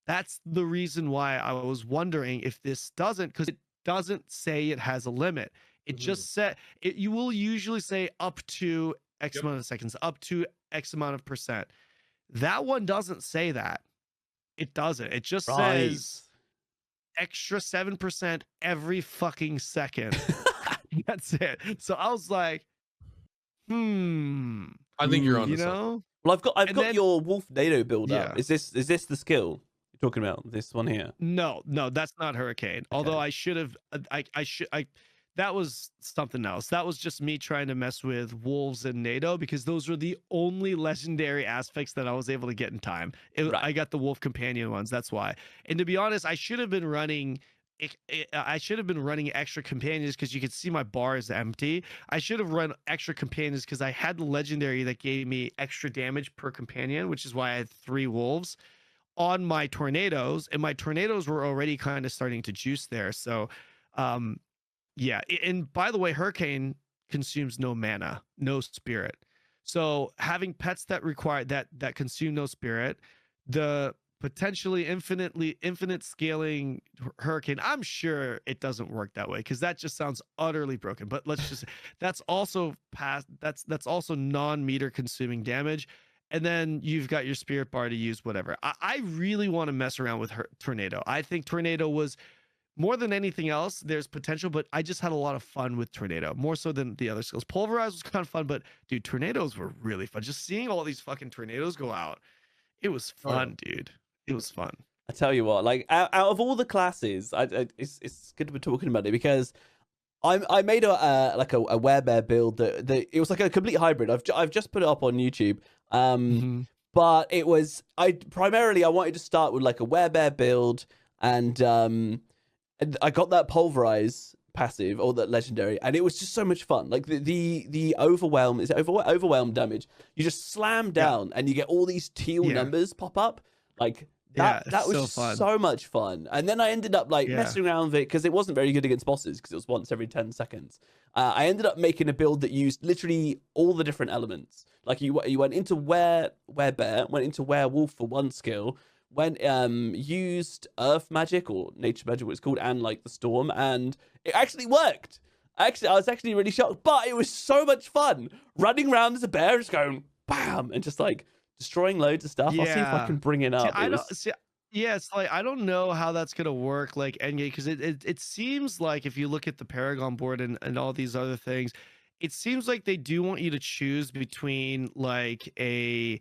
That's the reason why I was wondering if this doesn't, because it doesn't say it has a limit. It just said you will usually say up to X amount of seconds, up to X amount of percent. That one doesn't say that. It doesn't. It just says extra 7% every fucking second. That's it. So I was like, I think you're on. You know? Well, I've got your Wolf NATO build up. Is this the skill you're talking about? This one here? No, that's not Hurricane. Okay. Although I should have, that was something else. That was just me trying to mess with Wolves and NATO, because those were the only legendary aspects that I was able to get in time. I got the Wolf Companion ones. That's why. And to be honest, I should have been running extra companions, because you could see my bar is empty. I should have run extra companions because I had the legendary that gave me extra damage per companion, which is why I had 3 wolves on my tornadoes, and my tornadoes were already kind of starting to juice there. So yeah, and by the way, Hurricane consumes no mana, no spirit. So having pets that require that consume no spirit, the potentially infinite scaling Hurricane, I'm sure it doesn't work that way, because that just sounds utterly broken. But let's just that's also non-meter consuming damage. And then you've got your spirit bar to use whatever. I really want to mess around with Tornado. I think Tornado was, more than anything else, there's potential, but I just had a lot of fun with Tornado, more so than the other skills. Pulverize was kind of fun, but dude, tornadoes were really fun. Just seeing all these fucking tornadoes go out, it was fun, dude. It was fun. I tell you what, like out of all the classes, it's good to be talking about it because I made a like a werebear build that it was like a complete hybrid. I've just put it up on YouTube. But it was I wanted to start with like a werebear build, and I got that pulverize passive or that legendary, and it was just so much fun. Like the overwhelm, is it overwhelm damage? You just slam down and you get all these teal numbers pop up. Like that was so just fun. so much fun. And then I ended up like messing around with it because it wasn't very good against bosses because it was once every 10 seconds. I ended up making a build that used literally all the different elements. Like you went into werebear, went into werewolf for one skill, went used earth magic or nature magic, what it's called, and like the storm, and it actually worked. I was actually really shocked, but it was so much fun running around as a bear, just going bam and just like destroying loads of stuff. I'll see if I can bring it up. It's like I don't know how that's gonna work like endgame, because it seems like if you look at the Paragon board and all these other things, it seems like they do want you to choose between like a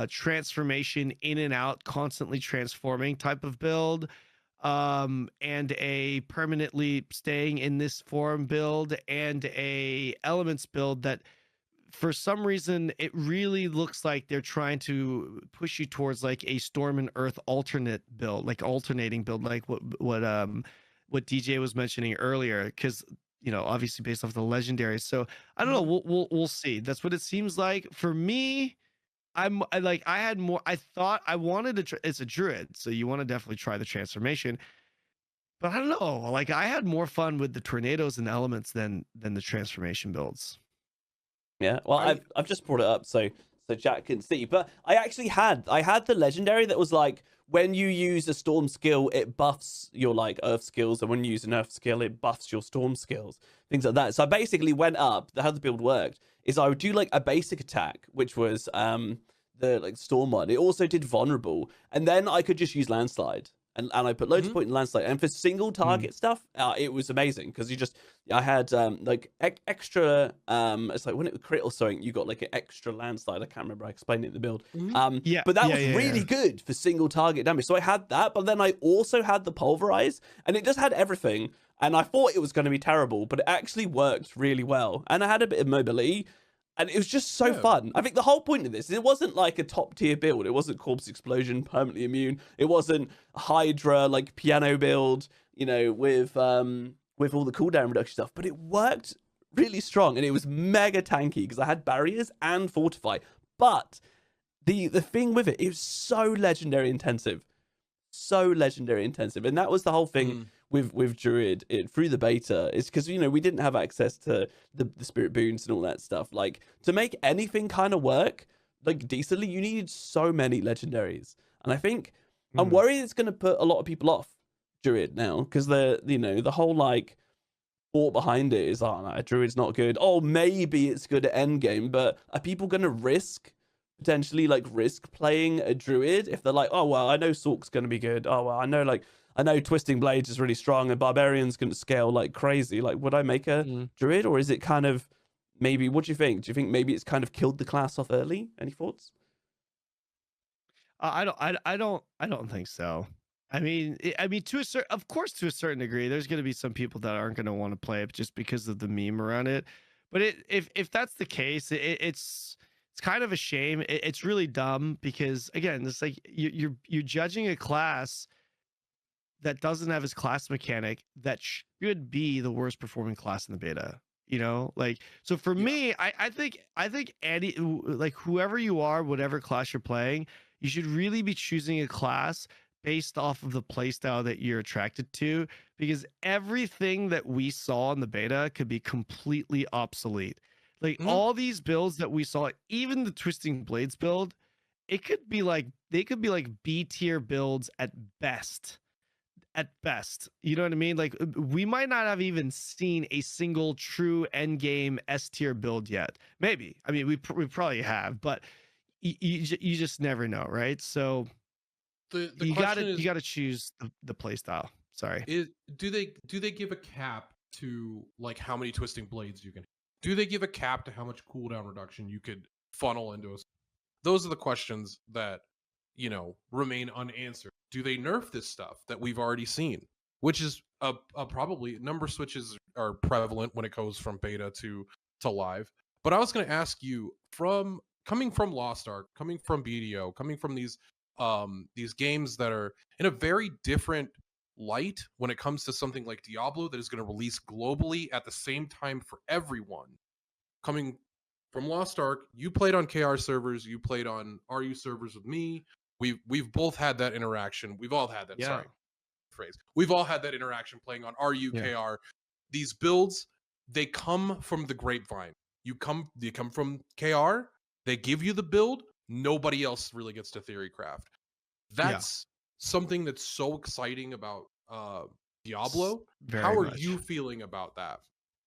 transformation in and out, constantly transforming type of build, and a permanently staying in this form build, and a elements build that for some reason it really looks like they're trying to push you towards like a storm and earth alternate build, like alternating build, like what DJ was mentioning earlier, because obviously based off the legendary. So I don't know, we'll see. That's what it seems like for me. I had more. I thought I wanted to it's a druid, so you want to definitely try the transformation, but I don't know, like I had more fun with the tornadoes and elements than the transformation builds. Yeah, well, I've just brought it up so Jack can see. But I actually had the legendary that was like when you use a storm skill, it buffs your like earth skills, and when you use an earth skill, it buffs your storm skills, things like that. So I basically went up. How the build worked is I would do like a basic attack, which was the like storm one. It also did vulnerable, and then I could just use landslide. And I put loads of point in landslide, and for single target stuff, it was amazing because I had like extra it's like when it was crit or something, you got like an extra landslide. I can't remember, I explained it in the build. But that was really good for single target damage. So I had that, but then I also had the pulverize, and it just had everything. And I thought it was going to be terrible, but it actually worked really well. And I had a bit of mobility. And it was just so fun. I think the whole point of this, it wasn't like a top tier build. It wasn't Corpse Explosion, permanently immune. It wasn't Hydra, like piano build, with all the cooldown reduction stuff. But it worked really strong, and it was mega tanky because I had barriers and fortify. But the thing with it, it was so legendary intensive. So legendary intensive. And that was the whole thing with Druid through the beta, is because we didn't have access to the spirit boons and all that stuff. Like to make anything kind of work like decently, you needed so many legendaries, and I think I'm worried it's going to put a lot of people off Druid now, because the whole like thought behind it is, oh no, Druid's not good. Oh, maybe it's good at endgame, but are people going to potentially risk playing a Druid if they're like, oh well, I know Sork's going to be good. Oh well, I know Twisting Blades is really strong and Barbarian's going to scale like crazy. Like, would I make a Druid, or is it kind of maybe? What do you think? Do you think maybe it's kind of killed the class off early? Any thoughts? I don't think so. I mean, to a certain degree, there's going to be some people that aren't going to want to play it just because of the meme around it. But if that's the case, it's kind of a shame. It's really dumb because again, it's like you're judging a class that doesn't have his class mechanic that should be the worst performing class in the beta. So for me, I think any, like whoever you are, whatever class you're playing, you should really be choosing a class based off of the playstyle that you're attracted to, because everything that we saw in the beta could be completely obsolete. Like all these builds that we saw, even the Twisting Blades build, they could be like B tier builds at best. You know what I mean? Like we might not have even seen a single true end game S tier build yet. Maybe. I mean, we probably have, but you just never know, right? So you gotta choose the play style. Sorry. Do they give a cap to like how many Twisting Blades you can? Do they give a cap to how much cooldown reduction you could funnel into us? Those are the questions that you know, remain unanswered? Do they nerf this stuff that we've already seen? Which is probably number switches are prevalent when it goes from beta to live. But I was going to ask you, from coming from Lost Ark, coming from BDO, coming from these games that are in a very different light when it comes to something like Diablo that is going to release globally at the same time for everyone. Coming from Lost Ark, you played on KR servers, you played on RU servers with me. We've both had that interaction. We've all had that. Yeah. Sorry, phrase. We've all had that interaction playing on RU, Yeah. KR. These builds, they come from the grapevine. They come from KR. They give you the build. Nobody else really gets to theory craft. That's something that's so exciting about Diablo. How are you feeling about that?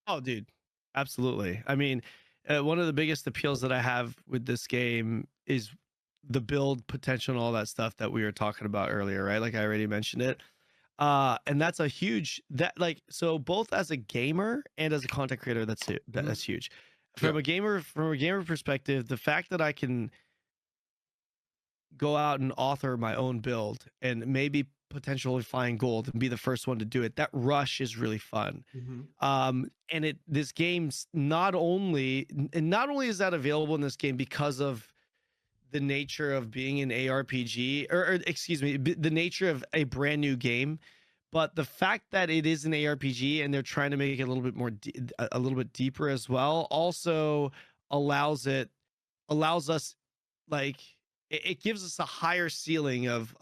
Oh, dude, absolutely. I mean, one of the biggest appeals that I have with this game is the build potential and all that stuff that we were talking about earlier, right? Like I already mentioned it. And that's a huge so both as a gamer and as a content creator, that's huge. From a gamer perspective, the fact that I can go out and author my own build and maybe potentially find gold and be the first one to do it, that rush is really fun. And this game's not only is that available in this game because of the nature of being an ARPG, or excuse me, the nature of a brand new game, but the fact that it is an ARPG and they're trying to make it a little bit more a little bit deeper as well also allows us, like, it gives us a higher ceiling of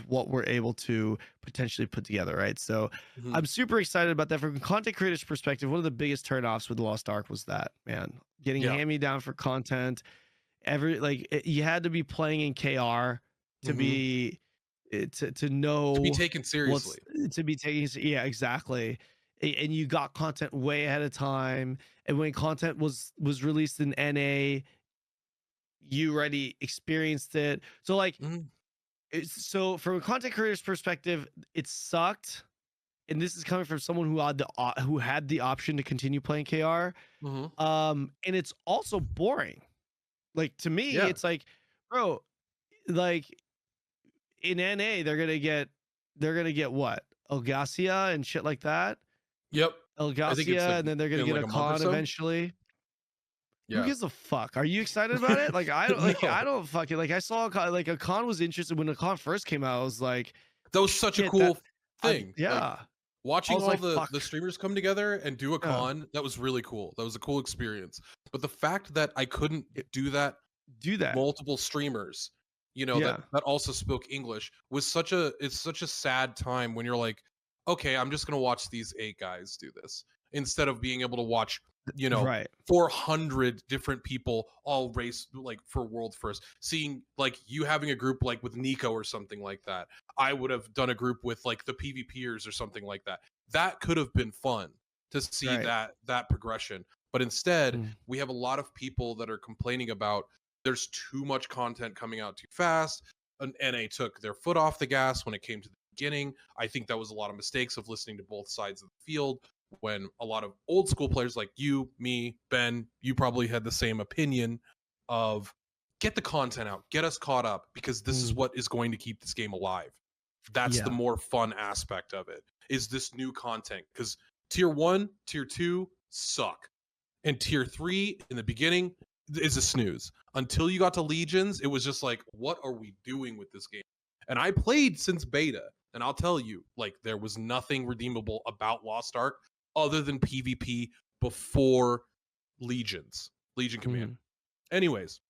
what we're able to potentially put together, right? So I'm super excited about that. From a content creator's perspective, one of the biggest turnoffs with Lost Ark was that, man, getting hand-me-down for content. You had to be playing in KR to be to know, to be taken seriously, yeah, exactly. And you got content way ahead of time, and when content was released in NA, you already experienced it. So like so from a content creator's perspective, it sucked, and this is coming from someone who had the option to continue playing KR. And it's also boring. Like, to me, it's like, bro, like in NA, they're gonna get what? Elgasia and shit like that. Yep. Elgasia, and then they're gonna get a con eventually. Who gives a fuck? Are you excited about it? Like, I don't I don't fucking, like, I saw a con was interested when the con first came out. I was like, that was such a cool thing. Like, watching all the streamers come together and do a con, that was really cool. That was a cool experience. But the fact that I couldn't do that multiple streamers, you know, that also spoke English, was such a sad time when you're like, okay, I'm just gonna watch these 8 guys do this instead of being able to watch, you know, 400 different people all race like for world first. Seeing like you having a group like with Nico or something like that. I would have done a group with like the PvPers or something like that. That could have been fun to see that progression. But instead, we have a lot of people that are complaining about there's too much content coming out too fast. And NA took their foot off the gas when it came to the beginning. I think that was a lot of mistakes of listening to both sides of the field, when a lot of old school players like you, me, Ben, you probably had the same opinion of get the content out, get us caught up, because this is what is going to keep this game alive. That's the more fun aspect of it, is this new content. Because tier 1, tier 2 suck. And tier 3 in the beginning is a snooze. Until you got to Legions, it was just like, what are we doing with this game? And I played since beta, and I'll tell you, like, there was nothing redeemable about Lost Ark other than PvP before Legion Command. Anyways,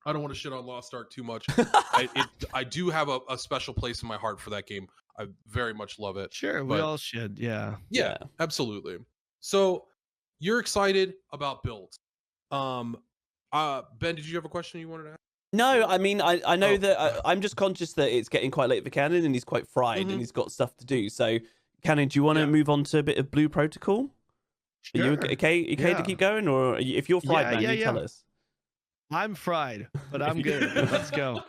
I don't want to shit on Lost Ark too much. I do have a special place in my heart for that game. I very much love it. Sure, we all should. Yeah, absolutely. So you're excited about builds. Ben, did you have a question you wanted to ask? No, I mean, I know that I'm just conscious that it's getting quite late for Kanon and he's quite fried and he's got stuff to do. So, Kanon, do you want to move on to a bit of Blue Protocol? Sure. Are you okay to keep going? Or if you're fried, man, you tell us. I'm fried, but I'm good. Let's go.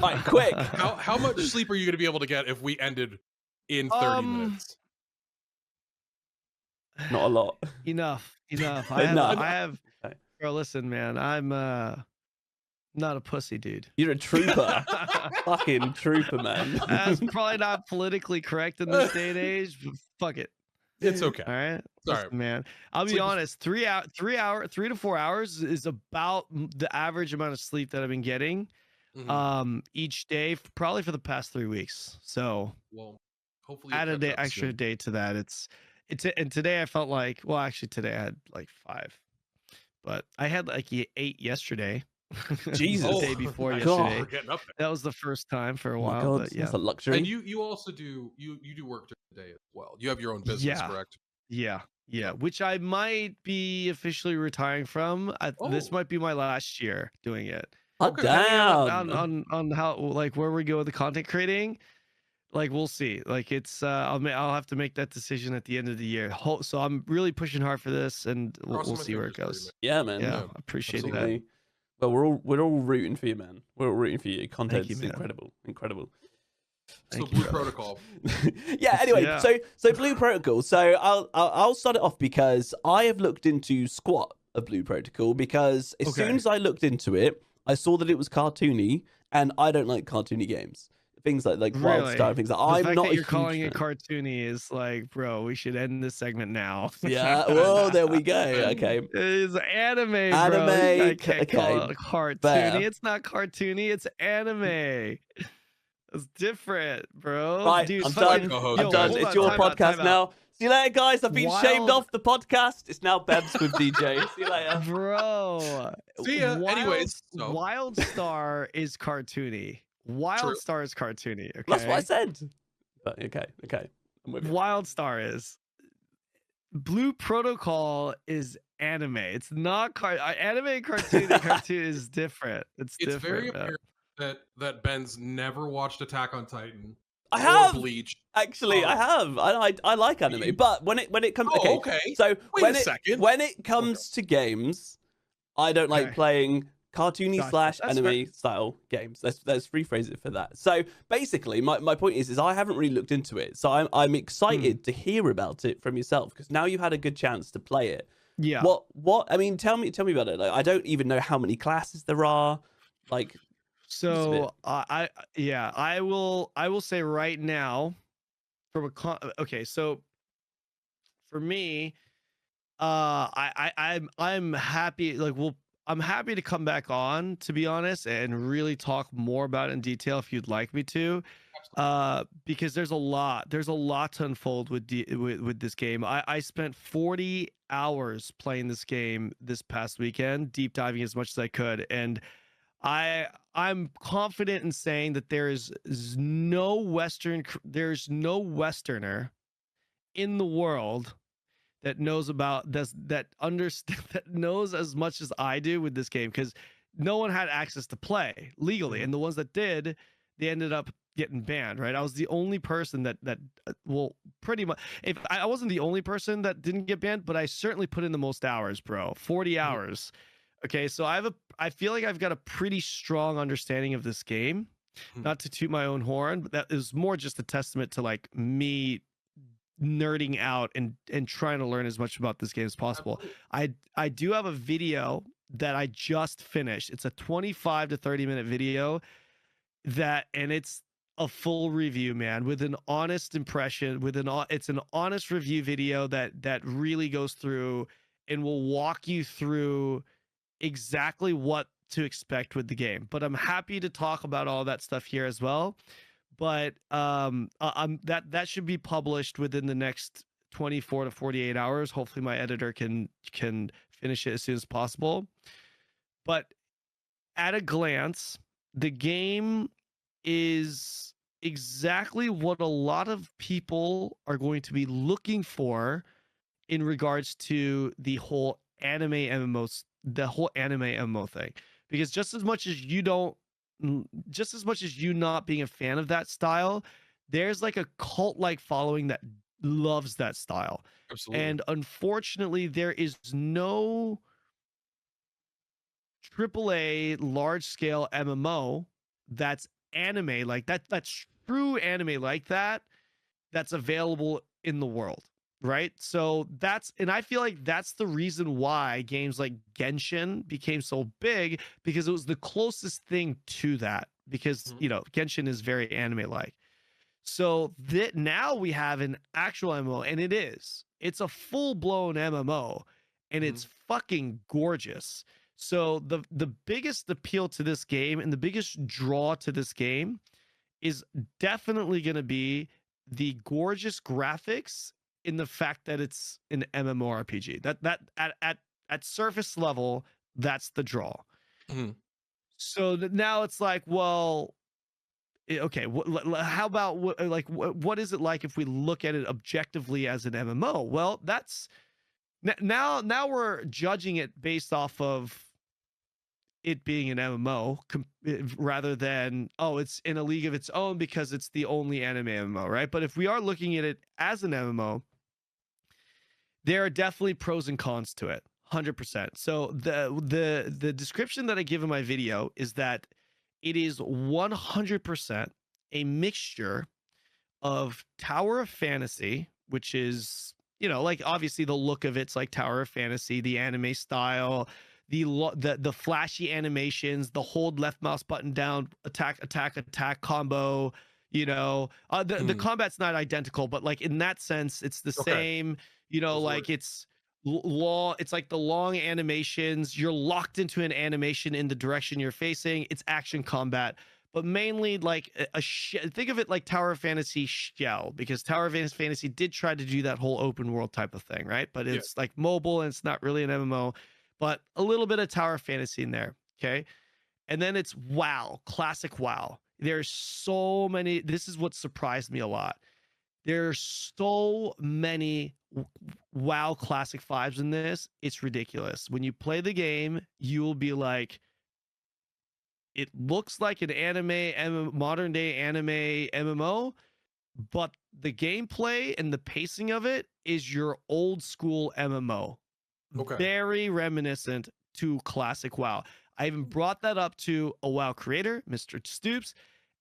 Right, quick. How much sleep are you going to be able to get if we ended in 30 minutes? Not a lot. Enough. I have. Bro, listen, man. Not a pussy, dude. You're a trooper. Fucking trooper, man. That's probably not politically correct in this day and age, but fuck it. It's okay. All right. Sorry. Listen, man. I'll be honest, 3 to 4 hours is about the average amount of sleep that I've been getting each day, probably for the past 3 weeks. So well, hopefully add an extra day to that. And today I felt like, well, actually today I had like 5, but I had like 8 yesterday. Jesus. The day before yesterday. That was the first time for a while. But yeah, that's a luxury. And you also do you do work during the day as well. You have your own business, correct? Yeah, which I might be officially retiring from. This might be my last year doing it. Okay. Damn. On how, like, where we go with the content creating, like, we'll see. Like, it's I'll have to make that decision at the end of the year. So I'm really pushing hard for this, and we'll see where it goes. Yeah, man. Yeah, I appreciate that. Well, we're all rooting for you, man. We're all rooting for you. Content is incredible. So Blue Protocol. Yeah. Anyway, so Blue Protocol. So I'll start it off because I have looked into squat of Blue Protocol because as soon as I looked into it, I saw that it was cartoony, and I don't like cartoony games. Things like Wildstar and things like that. I'm not. That you're calling it cartoony is like, bro, we should end this segment now. Yeah. Well, there we go. Okay. It's anime, bro. Anime. I can't call it cartoony. Fair. It's not cartoony. It's anime. It's different, bro. Right. Dude, I'm done. I'm done. It's your podcast now. See you later, guys. I've been shaved off the podcast. It's now BEVS with DJ. See you later, bro. See ya. Anyways, Wildstar is cartoony. Wildstar is cartoony. Okay? That's what I said. But okay. I'm with you. Wildstar is. Blue Protocol is anime. It's not anime and cartoon. Cartoon is different. It's different. Very apparent that Ben's never watched Attack on Titan. I have Bleach. Actually, I have. I like anime, but when it comes, So when it comes to games, I don't like playing cartoony / anime style games. Let's rephrase it for that. So basically, my point is I haven't really looked into it. So I'm excited to hear about it from yourself because now you've had a good chance to play it. Yeah. What? I mean, tell me about it. Like, I don't even know how many classes there are. Like. So I will say right now, from so for me, I'm happy. Like, I'm happy to come back on, to be honest, and really talk more about it in detail if you'd like me to, because there's a lot to unfold with this game. I spent 40 hours playing this game this past weekend, deep diving as much as I could, and I'm confident in saying that there's no Westerner in the world that knows about this, that knows as much as I do with this game, because no one had access to play legally, and the ones that did, they ended up getting banned. Right? I was the only person that well, pretty much. If I wasn't the only person that didn't get banned, but I certainly put in the most hours, bro. 40 hours. Okay, so I feel like I've got a pretty strong understanding of this game. Not to toot my own horn, but that is more just a testament to like me nerding out and trying to learn as much about this game as possible. I do have a video that I just finished. It's a 25 to 30 minute video and it's a full review, man, with an honest impression, it's an honest review video that really goes through and will walk you through exactly what to expect with the game. But I'm happy to talk about all that stuff here as well. But that should be published within the next 24 to 48 hours. Hopefully my editor can finish it as soon as possible. But at a glance, the game is exactly what a lot of people are going to be looking for in regards to the whole anime MMO thing. Because just as much as you not being a fan of that style, there's like a cult-like following that loves that style. Absolutely. And unfortunately, there is no AAA large-scale MMO that's anime like that, that's true anime like that, that's available in the world. right? So and I feel like that's the reason why games like Genshin became so big, because it was the closest thing to that, because you know Genshin is very anime like. So that now we have an actual MMO, and it's a full-blown MMO, and it's fucking gorgeous. So the biggest appeal to this game and the biggest draw to this game is definitely going to be the gorgeous graphics, in the fact that it's an MMORPG. That at surface level, that's the draw. So now it's like, well, okay, how about what is it like if we look at it objectively as an MMO? Well, that's now we're judging it based off of it being an MMO rather than, oh, it's in a league of its own because it's the only anime MMO, right? But if we are looking at it as an MMO, there are definitely pros and cons to it, 100%. So the description that I give in my video is that it is 100% a mixture of Tower of Fantasy, which is, you know, like obviously the look of it's like Tower of Fantasy, the anime style, the flashy animations, the hold left mouse button down, attack combo. You know, the combat's not identical, but like in that sense, it's the same. You know, like it's long. It's like the long animations. You're locked into an animation in the direction you're facing. It's action combat, but mainly like think of it like Tower of Fantasy shell, because Tower of Fantasy did try to do that whole open world type of thing, right? But it's like mobile and it's not really an MMO, but a little bit of Tower of Fantasy in there. Okay. And then it's WoW, classic WoW. There's so many. This is what surprised me a lot. There's so many WoW classic vibes in this. It's ridiculous. When you play the game, you will be like, it looks like an modern day anime MMO, but the gameplay and the pacing of it is your old school MMO. Okay. Very reminiscent to classic WoW. I even brought that up to a WoW creator, Mr. Stoops,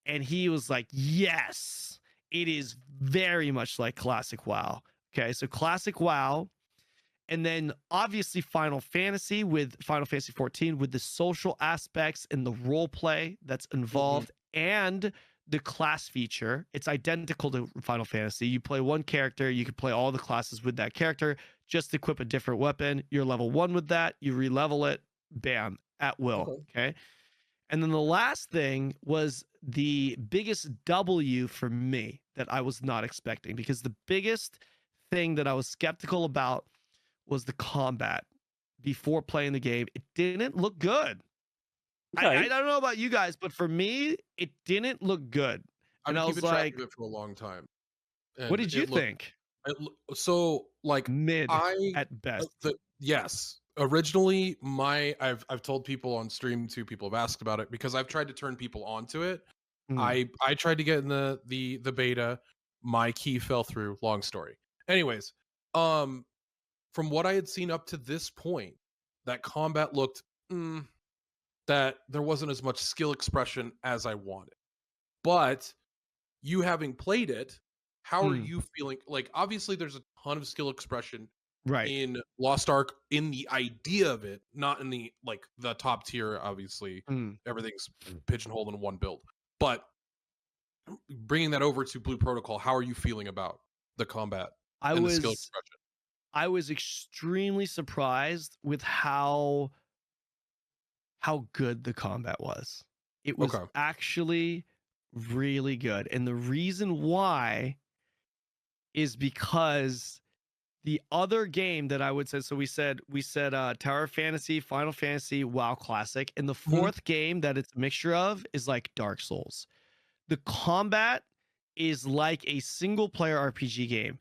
and he was like, yes, it is very much like classic WoW. Okay, so classic WoW, and then obviously Final Fantasy with Final Fantasy 14 with the social aspects and the role play that's involved and the class feature. It's identical to Final Fantasy. You play one character, you can play all the classes with that character, just equip a different weapon. You're level 1 with that, you re-level it, bam, at will. Okay. And then the last thing was the biggest W for me that I was not expecting, because the biggest thing that I was skeptical about was the combat before playing the game. It didn't look good. Okay. I don't know about you guys, but for me, it didn't look good. And I was like, it for a long time. What did you think? So like mid at best. Yes. Originally, I've told people on stream too, people have asked about it, because I've tried to turn people onto it. I tried to get in the beta, my key fell through, long story. Anyways, from what I had seen up to this point, that combat looked that there wasn't as much skill expression as I wanted. But you having played it, how are you feeling? Like, obviously there's a ton of skill expression in Lost Ark, in the idea of it, not in the like the top tier. Obviously everything's pigeonholed in one build, but bringing that over to Blue Protocol, how are you feeling about the combat and the skill expression? I was extremely surprised with how good the combat was. It was actually really good, and the reason why is because the other game that I would say, so we said Tower of Fantasy, Final Fantasy, WoW Classic, and the fourth game that it's a mixture of is like Dark Souls. The combat is like a single player RPG game.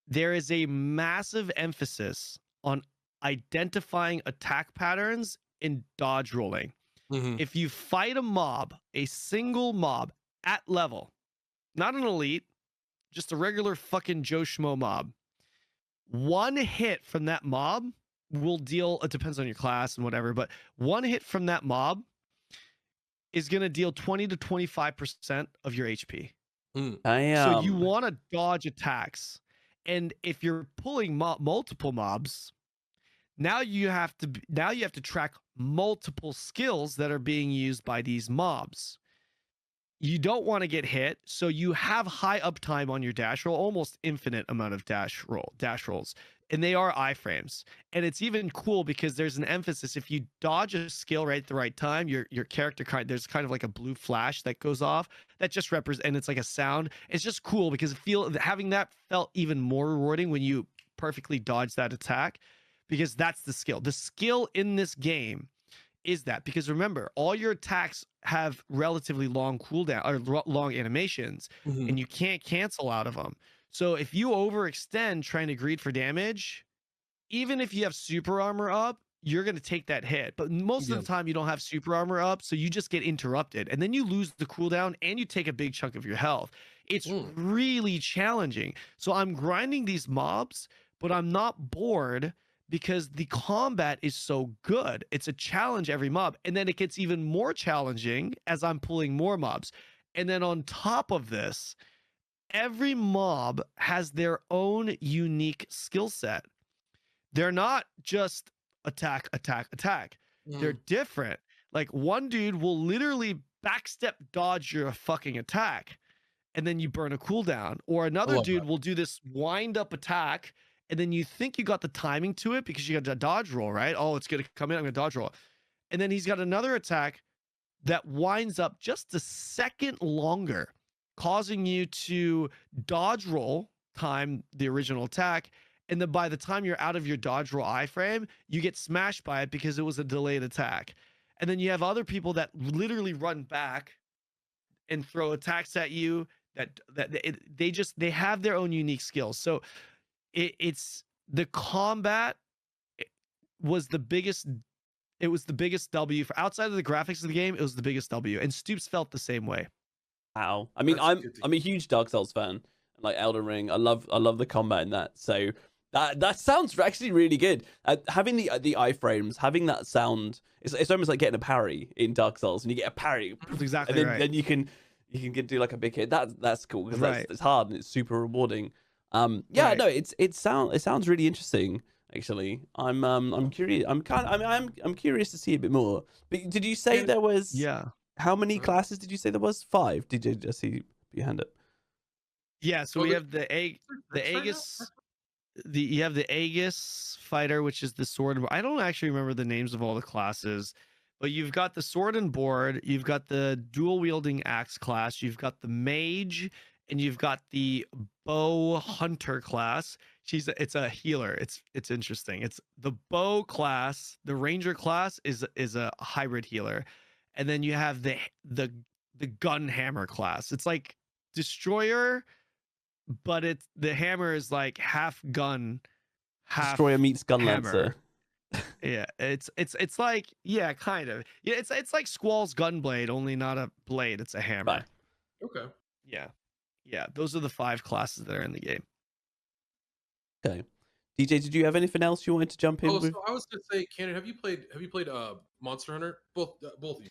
There is a massive emphasis on identifying attack patterns and dodge rolling. If you fight a single mob at level, not an elite, just a regular fucking Joe Schmo mob, one hit from that mob will deal, it depends on your class and whatever, but one hit from that mob is going to deal 20 to 25% of your HP. So you want to dodge attacks. And if you're pulling multiple mobs, now you have to track multiple skills that are being used by these mobs. You don't want to get hit, so you have high uptime on your dash roll, almost infinite amount of dash rolls, and they are iframes. And it's even cool because there's an emphasis. If you dodge a skill right at the right time, your character there's kind of like a blue flash that goes off that just represents, and it's like a sound. It's just cool because having that felt even more rewarding when you perfectly dodge that attack, because that's the skill. The skill in this game is that, because remember, all your attacks have relatively long cooldown or long animations, and you can't cancel out of them. So if you overextend trying to greed for damage, even if you have super armor up, you're going to take that hit. But most of the time you don't have super armor up, so you just get interrupted, and then you lose the cooldown and you take a big chunk of your health. It's really challenging. So I'm grinding these mobs, but I'm not bored, because the combat is so good. It's a challenge every mob. And then it gets even more challenging as I'm pulling more mobs. And then on top of this, every mob has their own unique skill set. They're not just attack, attack, attack. They're different. Like, one dude will literally backstep dodge your fucking attack, and then you burn a cooldown. Or another dude will do this wind up attack, and then you think you got the timing to it because you got a dodge roll, right? Oh, it's going to come in, I'm going to dodge roll. And then he's got another attack that winds up just a second longer, causing you to dodge roll time the original attack. And then by the time you're out of your dodge roll iframe, you get smashed by it because it was a delayed attack. And then you have other people that literally run back and throw attacks at you they have their own unique skills. So it's the combat was the biggest. It was the biggest W for outside of the graphics of the game. It was the biggest W, and Stoops felt the same way. Wow. I mean, I'm a huge Dark Souls fan, like Elden Ring. I love the combat in that. So that sounds actually really good. Having the iframes, having that sound, it's almost like getting a parry in Dark Souls, and you get a parry. That's exactly and then, right. Then you can do like a big hit. That's cool because it's hard and it's super rewarding. No, it sounds really interesting. Actually, I'm curious. I'm curious to see a bit more. But did you say there was? How many classes did you say there was? 5. Did you just see your hand up? Yeah. So we have the Aegis. You have the Aegis fighter, which is the sword. I don't actually remember the names of all the classes, but you've got the sword and board. You've got the dual wielding axe class. You've got the mage. And you've got the bow hunter class. It's a healer. It's interesting. It's the bow class. The ranger class is a hybrid healer, and then you have the gun hammer class. It's like destroyer, but the hammer is like half gun, half destroyer meets gun hammer. lancer. Yeah, it's like, yeah, kind of. Yeah, it's like Squall's gunblade, only not a blade. It's a hammer. Right. Okay. Yeah, those are the 5 classes that are in the game. Okay, DJ, did you have anything else you wanted to jump in with? So I was gonna say, Kanon, have you played Monster Hunter? Both of you.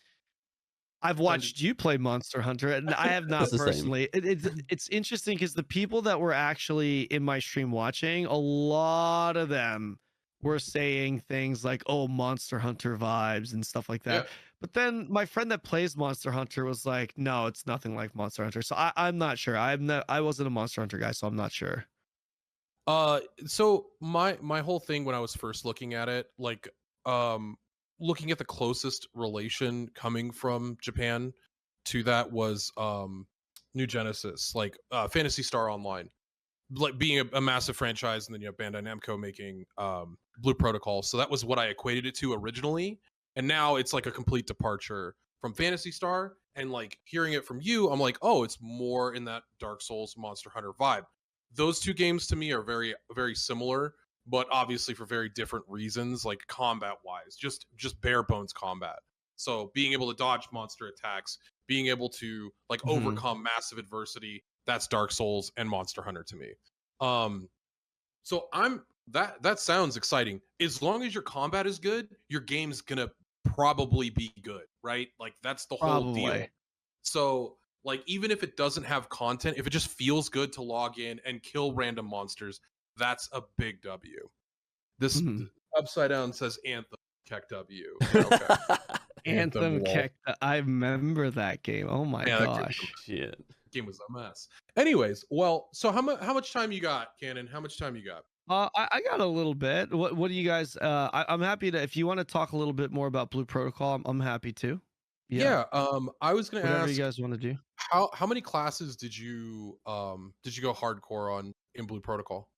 I've watched you play Monster Hunter, and I have not personally. It's interesting because the people that were actually in my stream watching, a lot of them were saying things like, "Oh, Monster Hunter vibes" and stuff like that. Yeah. But then my friend that plays Monster Hunter was like, "No, it's nothing like Monster Hunter." So I'm not sure. I wasn't a Monster Hunter guy, so I'm not sure. So my whole thing when I was first looking at it, like, looking at the closest relation coming from Japan to that was New Genesis, like Phantasy Star Online, like being a massive franchise, and then you have Bandai Namco making Blue Protocol. So that was what I equated it to originally, and now it's like a complete departure from Phantasy Star. And like hearing it from you, I'm like, oh, it's more in that Dark Souls Monster Hunter vibe. Those two games to me are very, very similar, but obviously for very different reasons, like combat wise, just bare bones combat. So being able to dodge monster attacks, being able to like overcome massive adversity, that's Dark Souls and Monster Hunter to me. So that sounds exciting. As long as your combat is good, your game's gonna probably be good, right? Like that's the whole deal. So Like, even if it doesn't have content, if it just feels good to log in and kill random monsters, that's a big W. This upside down says Anthem Keck W. Yeah, okay. Anthem Keck. I remember that game. Oh my gosh. Shit. Game was a mess. Anyways, well, so how much time you got, Kanon? How much time you got? I got a little bit. What do you guys? I'm happy to. If you want to talk a little bit more about Blue Protocol, I'm happy to. Yeah. I was gonna whatever ask, you guys want to do. How many classes did you go hardcore on in Blue Protocol?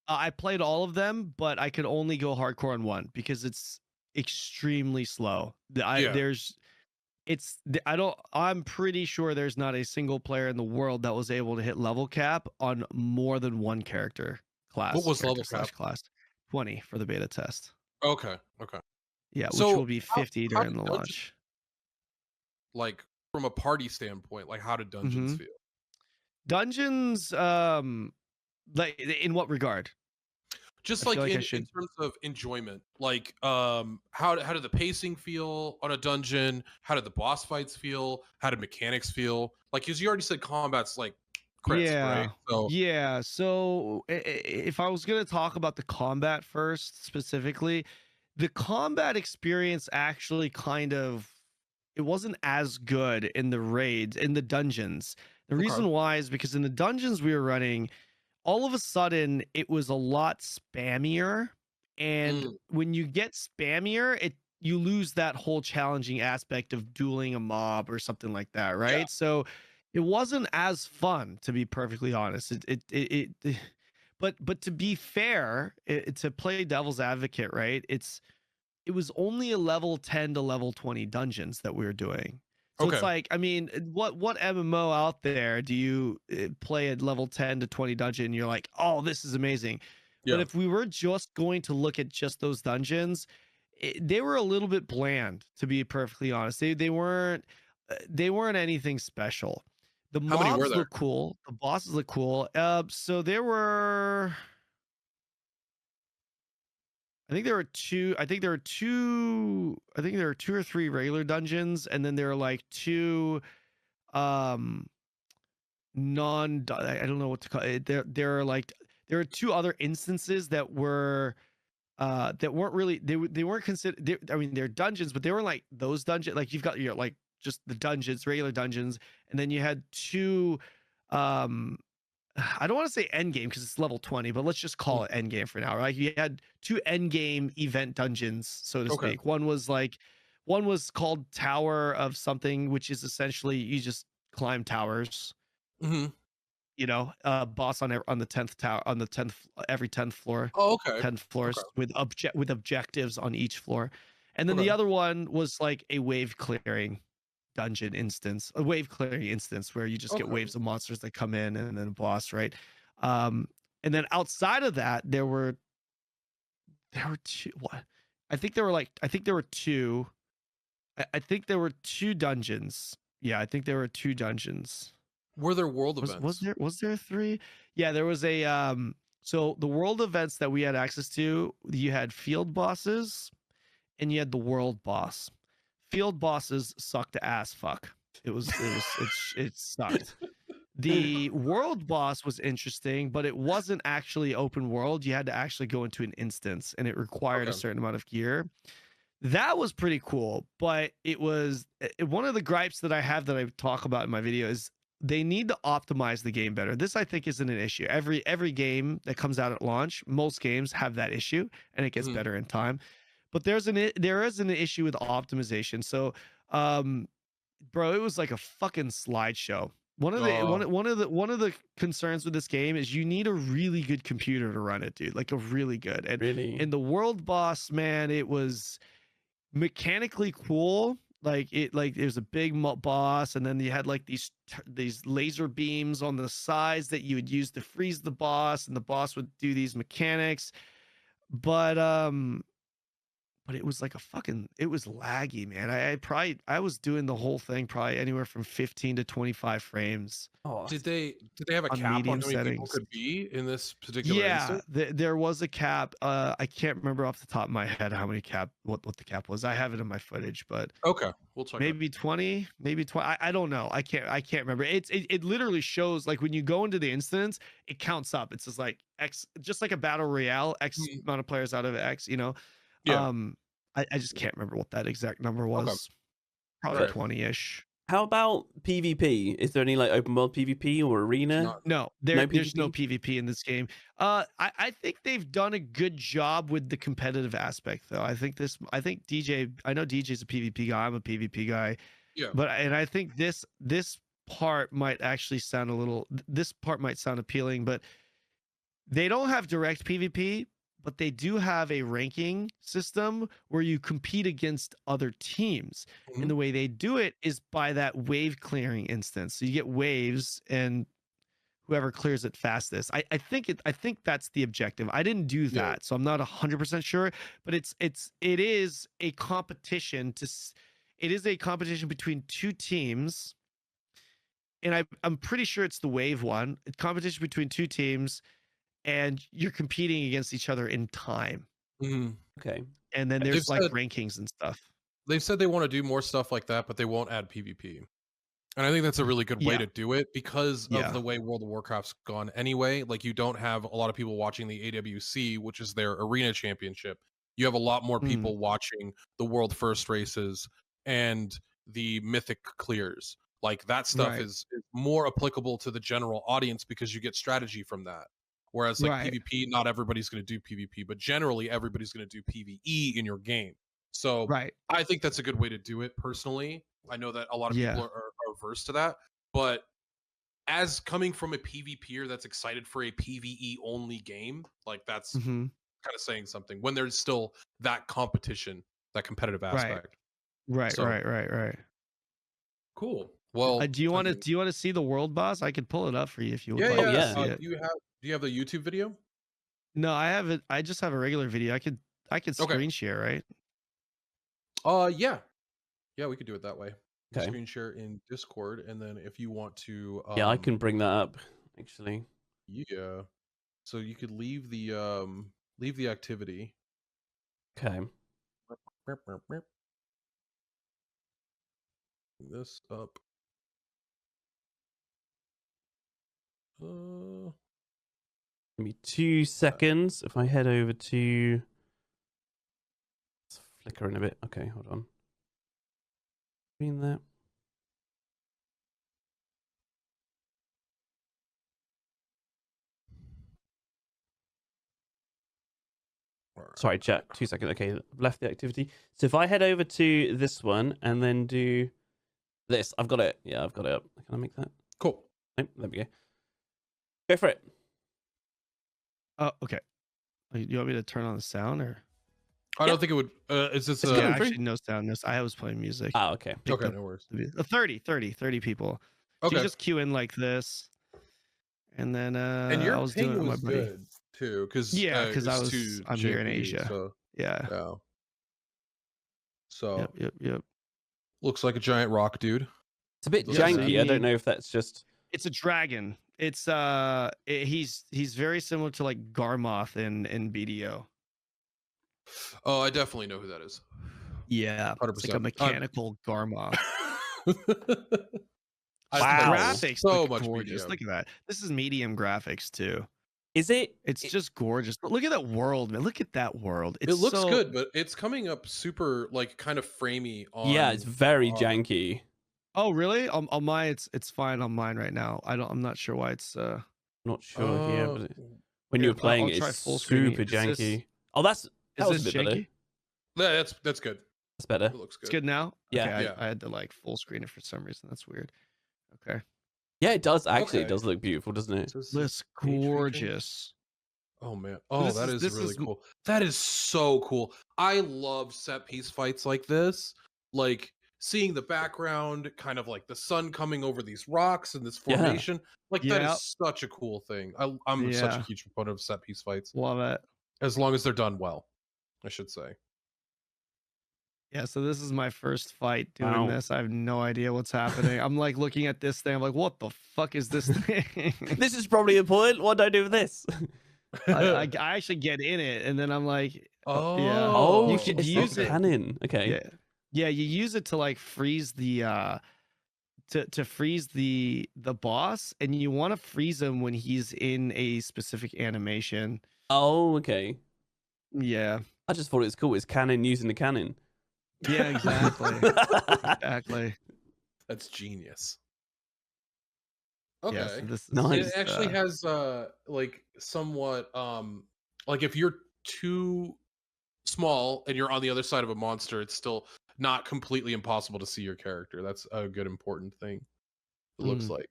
I played all of them, but I could only go hardcore on one because it's extremely slow. I'm pretty sure there's not a single player in the world that was able to hit level cap on more than one character class. What was level cap? Class 20 for the beta test. Okay. Yeah, So which will be 50 during the launch. Like, from a party standpoint, like, how did dungeons feel? Dungeons, like, in what regard? Just like in terms of enjoyment, like how did the pacing feel on a dungeon? How did the boss fights feel? How did mechanics feel? Like, because you already said combat's like crisp, right? So if I was gonna talk about the combat first specifically, the combat experience actually it wasn't as good in the raids, in the dungeons. The reason why is because in the dungeons we were running, all of a sudden it was a lot spammier, and when you get spammier, you lose that whole challenging aspect of dueling a mob or something like that, right? So it wasn't as fun, to be perfectly honest. But to be fair, to play devil's advocate, right? It was only a level 10 to level 20 dungeons that we were doing. So it's like, I mean, what MMO out there do you play at level 10 to 20 dungeon and you're like, oh, this is amazing. But if we were just going to look at just those dungeons, they were a little bit bland, to be perfectly honest. They weren't anything special. The mobs look cool. The bosses look cool. So there were, I think there were two or three regular dungeons, and then there were like two I don't know what to call it. There are two other instances that weren't really, they weren't considered, I mean, they're dungeons, but they weren't like those dungeons. Like, you've got your, like, just the dungeons, regular dungeons, and then you had two I don't want to say end game because it's level 20, but let's just call it end game for now, right? You had two end game event dungeons, so to speak. One was called Tower of something, which is essentially you just climb towers. You know, boss on the 10th tower, on the 10th, every 10th floor. 10 floors with objectives on each floor. And then the other one was like a wave clearing dungeon instance, a wave clearing instance where you just get waves of monsters that come in and then a boss, right? And then outside of that, there were two. What? I think there were two. I think there were two dungeons. Yeah, I think there were two dungeons. Were there world events? Was there three? Yeah, there was a so the world events that we had access to, you had field bosses and you had the world boss. Field bosses sucked ass fuck. It sucked. The world boss was interesting, but it wasn't actually open world. You had to actually go into an instance and it required a certain amount of gear. That was pretty cool, but it was one of the gripes that I have that I talk about in my video is they need to optimize the game better. This, I think, isn't an issue. Every game that comes out at launch, most games have that issue and it gets better in time. But there is an issue with optimization. So, bro, it was like a fucking slideshow. One of the concerns with this game is you need a really good computer to run it, dude. Like a really good. And in the world boss, man, it was mechanically cool. Like it was a big boss, and then you had like these laser beams on the sides that you would use to freeze the boss, and the boss would do these mechanics. But but it was like it was laggy, man. I was doing the whole thing probably anywhere from 15 to 25 frames. Oh, Did they have a On cap on medium how many people settings. could be in this particular Yeah, instance? there was a cap. I can't remember off the top of my head how many what the cap was. I have it in my footage, but Okay, we'll check. maybe 20, maybe 20. I don't know. I can't remember. It literally shows, like, when you go into the instance, it counts up. It's just like X, just like a battle royale, X amount of players out of X, you know. Yeah. I just can't remember what that exact number was. Okay. Probably Right. 20-ish. how about PvP? Is there any like open world PvP or arena? No, there's no PvP in this game. I think they've done a good job with the competitive aspect, though. I know DJ's a PvP guy. I'm a PvP guy. Yeah. And I think this part might actually sound this part might sound appealing, but they don't have direct PvP, but they do have a ranking system where you compete against other teams. Mhm. And the way they do it is by that wave clearing instance. So you get waves, and whoever clears it fastest. I think that's the objective. I didn't do Yeah. that, so I'm not 100% sure, but it is a competition between two teams. And I'm pretty sure it's the wave one. It's competition between two teams, and you're competing against each other in time. Mhm. Okay. And then there's like rankings and stuff. They've said they want to do more stuff like that, but they won't add PvP. And I think that's a really good way to do it because of the way World of Warcraft's gone anyway. Like, you don't have a lot of people watching the AWC, which is their arena championship. You have a lot more people watching the world first races and the mythic clears. Like, that stuff is more applicable to the general audience because you get strategy from that. Whereas like PvP, not everybody's going to do PvP, but generally everybody's going to do PvE in your game. So I think that's a good way to do it personally. I know that a lot of people are averse to that, but as coming from a PvPer that's excited for a PvE only game, like, that's kind of saying something when there's still that competition, that competitive aspect. Right. Cool. Well, do you want to see the world boss? I could pull it up for you if you would like to see it. Do you have the YouTube video? No, I have it. I just have a regular video. I could screen share, right? Yeah, we could do it that way. Okay. Screen share in Discord, and then if you want to, yeah, I can bring that up actually. Yeah, so you could leave the activity. Okay. Bring this up. Give me 2 seconds. If I head over to, it's flickering a bit. Okay, hold on. Between that. Sorry, chat. 2 seconds. Okay, I've left the activity. So if I head over to this one and then do this, I've got it. Yeah, I've got it up. Can I make that? Cool. Nope, there we go. Go for it. Oh, okay. You want me to turn on the sound, or? I don't think it would. Is this actually no sound? I was playing music. Oh, okay. Okay, no worries. 30 people. So Okay. you just queue in like this, and then and your I was ping doing was good too, because I'm here in Asia. So, yeah. So yep. Looks like a giant rock dude. It's a bit janky. I don't know if that's just. It's a dragon. It's he's very similar to like Garmoth in BDO. Oh, I definitely know who that is. Yeah, 100%. it's like a mechanical Garmoth. Wow. Graphics so much gorgeous. BDO. Look at that. This is medium graphics too. Is it? It's just gorgeous. But look at that world, man. Look at that world. It looks good, but it's coming up super like kind of framey on. Yeah, it's very janky. Oh, really? On mine, it's fine on mine right now. I'm not sure why it's not sure here, but when you're playing, it's super janky. That was a bit janky? Better. Yeah, that's good. That's better. It looks good. It's good now. Yeah. Okay, I had to like full screen it for some reason. That's weird. Okay. Yeah, it does actually. It does look beautiful, doesn't it? Looks gorgeous. Oh man. Oh, that is really cool. That is so cool. I love set piece fights like this. Like seeing the background, kind of like the sun coming over these rocks and this formation. Like that is such a cool thing. I'm such a huge proponent of set piece fights. Love it. As long as they're done well, I should say. Yeah, so this is my first fight doing this. I have no idea what's happening. I'm like looking at this thing. I'm like, what the fuck is this thing? This is probably important. What do I do with this? I actually get in it, and then I'm like, yeah. Oh, You shit, could it's use not it. Kanon. Okay. Yeah, yeah. You use it to like freeze the to freeze the boss, and you want to freeze him when he's in a specific animation. Oh, okay. Yeah. I just thought it was cool. It's Kanon using the Kanon. Yeah, exactly. Exactly. That's genius. Okay. Yeah, so this is Nice. It actually has like somewhat like if you're too small and you're on the other side of a monster, it's still not completely impossible to see your character. That's a good important thing. It looks like.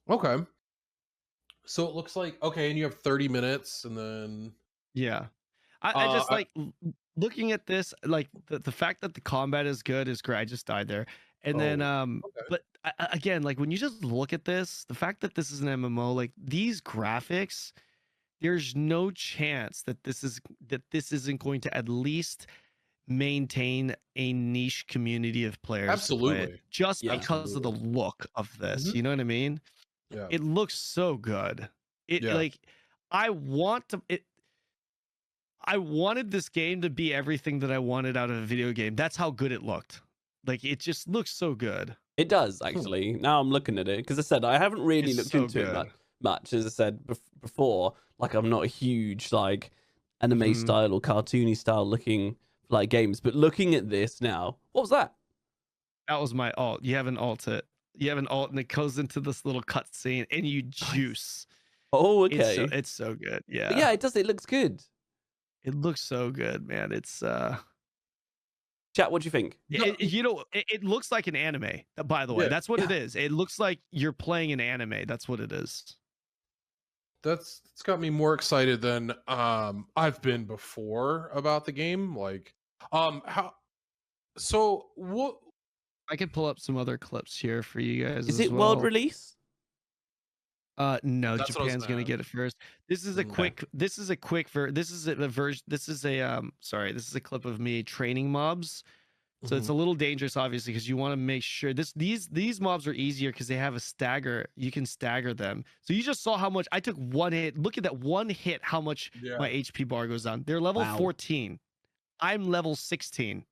Okay. So it looks like okay, and you have 30 minutes and then yeah. I just like looking at this, like the fact that the combat is good is great. I just died there. And then okay. but again, like when you just look at this, the fact that this is an MMO, like these graphics, there's no chance that this isn't going to at least maintain a niche community of players. Absolutely. Just because of the look of this. You know what I mean? Yeah. It looks so good. Like I wanted this game to be everything that I wanted out of a video game. That's how good it looked. Like it just looks so good. It does actually. Now I'm looking at it because I said I haven't really looked into it much. As I said before, like I'm not a huge like anime style or cartoony style looking like games, but looking at this now, what was that? That was my alt. You have an alt it. You have an alt and it goes into this little cutscene and you juice. Oh, okay. It's so good. Yeah. But yeah, it does. It looks good. It looks so good, man. It's Chat, what do you think? It looks like an anime, by the way. That's what it is. It looks like you're playing an anime. That's what it is. It's got me more excited than I've been before about the game. Like what I can pull up some other clips here for you guys. Is it world release? No, Japan's gonna get it first. This is a quick clip of me training mobs. So it's a little dangerous, obviously, because you want to make sure these mobs are easier because they have a stagger. You can stagger them. So you just saw how much I took one hit. Look at that one hit, how much my HP bar goes down. They're level 14. I'm level 16.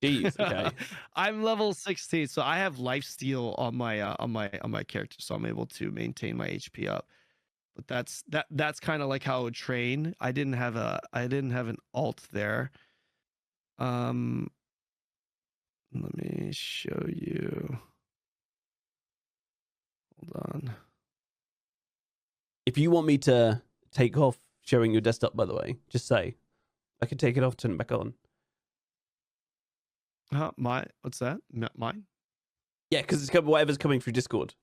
Jeez, okay. I'm level 16, so I have lifesteal on my character, so I'm able to maintain my HP up. But that's kind of like how I would train. I didn't have an alt there. Let me show you. Hold on. If you want me to take off showing your desktop, by the way, just say. I can take it off, turn it back on. What's that? Mine? Yeah, because it's whatever's coming through Discord.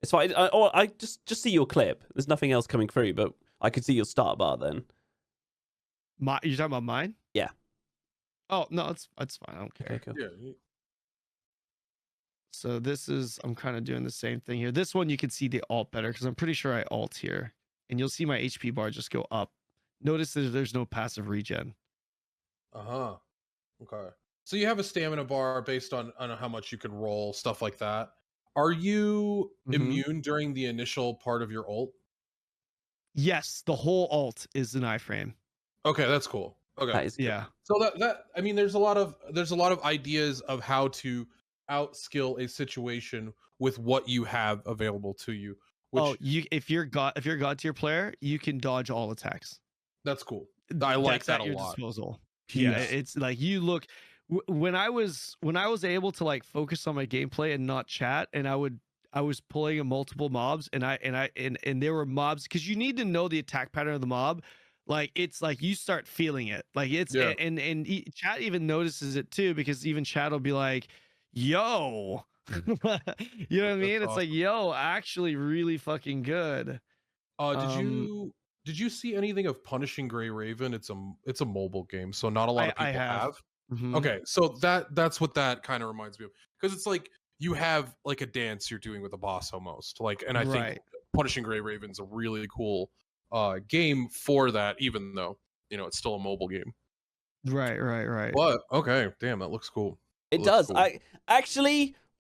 It's fine. I just see your clip. There's nothing else coming through, but I could see your start bar then. You're talking about mine? Yeah. Oh no, it's fine. I don't care. Okay, cool. Yeah. So I'm kind of doing the same thing here. This one you can see the alt better because I'm pretty sure I alt here, and you'll see my HP bar just go up. Notice that there's no passive regen. Okay. So you have a stamina bar based on how much you can roll, stuff like that. Are you immune during the initial part of your ult? Yes, the whole ult is an iframe. Okay, that's cool. Okay. Yeah. So that I mean there's a lot of ideas of how to outskill a situation with what you have available to you. If you're god tier player, you can dodge all attacks. That's cool. I like that a your lot. Disposal. Yeah, it's like you look when I was able to like focus on my gameplay and not chat, and I was pulling multiple mobs, and there were mobs because you need to know the attack pattern of the mob. Like it's like you start feeling it. Like it's and chat even notices it too, because even chat will be like, "Yo," you know what I mean? It's like, "Yo, actually, really fucking good." Did you see anything of Punishing Gray Raven? It's a mobile game, so not a lot of people have. Okay, so that's what that kind of reminds me of, because it's like you have like a dance you're doing with a boss almost, like, and I think Punishing Gray Raven's a really cool game for that, even though it's still a mobile game. Right. But okay, damn, that looks cool. It Looks does.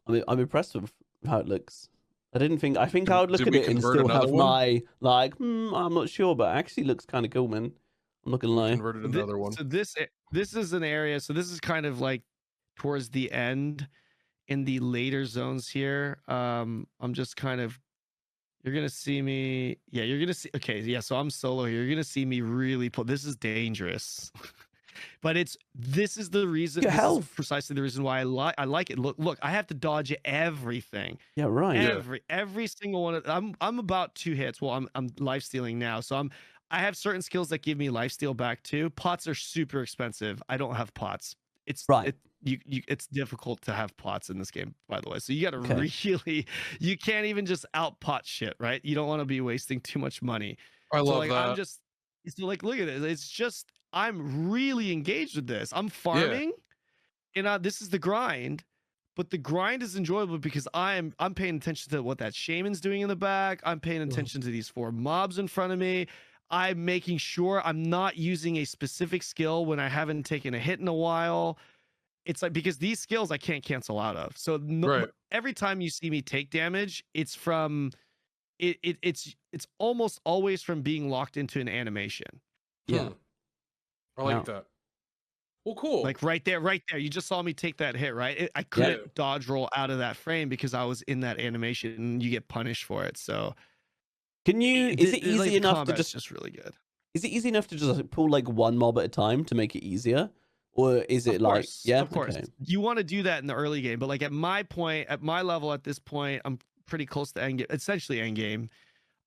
cool. I'm impressed with how it looks. I think I would look Did at we it and convert still another have one? my like, I'm not sure, but it actually looks kind of cool, man. I'm not gonna We lie. converted another one. So this is an area. So this is kind of like towards the end in the later zones here. I'm just kind of, you're gonna see me. Yeah, you're gonna see. Okay, yeah. So I'm solo here. You're gonna see me really pull. This is dangerous, but this is the reason. Your This is health. precisely the reason why I like it. Look. I have to dodge everything. Yeah, right. Every single one of I'm about 2 hits. Well, I'm life stealing now, so I have certain skills that give me life steal back too. Pots are super expensive. I don't have pots. It's Right. It's difficult to have pots in this game, by the way. So you got to Okay. really, you can't even just out pot shit, right? You don't want to be wasting too much money. I So love like that. I'm just, so like look at it. It's just I'm really engaged with this. I'm farming, and this is the grind. But the grind is enjoyable because I'm paying attention to what that shaman's doing in the back. I'm paying attention to these 4 mobs in front of me. I'm making sure I'm not using a specific skill when I haven't taken a hit in a while. It's like, because these skills I can't cancel out of. So Right. every time you see me take damage, it's from it's almost always from being locked into an animation. Yeah. I like that. Well, cool. Like right there. You just saw me take that hit, right? I couldn't dodge roll out of that frame because I was in that animation, and you get punished for it. So can you? Is it easy like, enough to just really good? Is it easy enough to just pull like one mob at a time to make it easier, or is it like of course you want to do that in the early game, but like at my point, at my level, at this point, I'm pretty close to end game, essentially end game.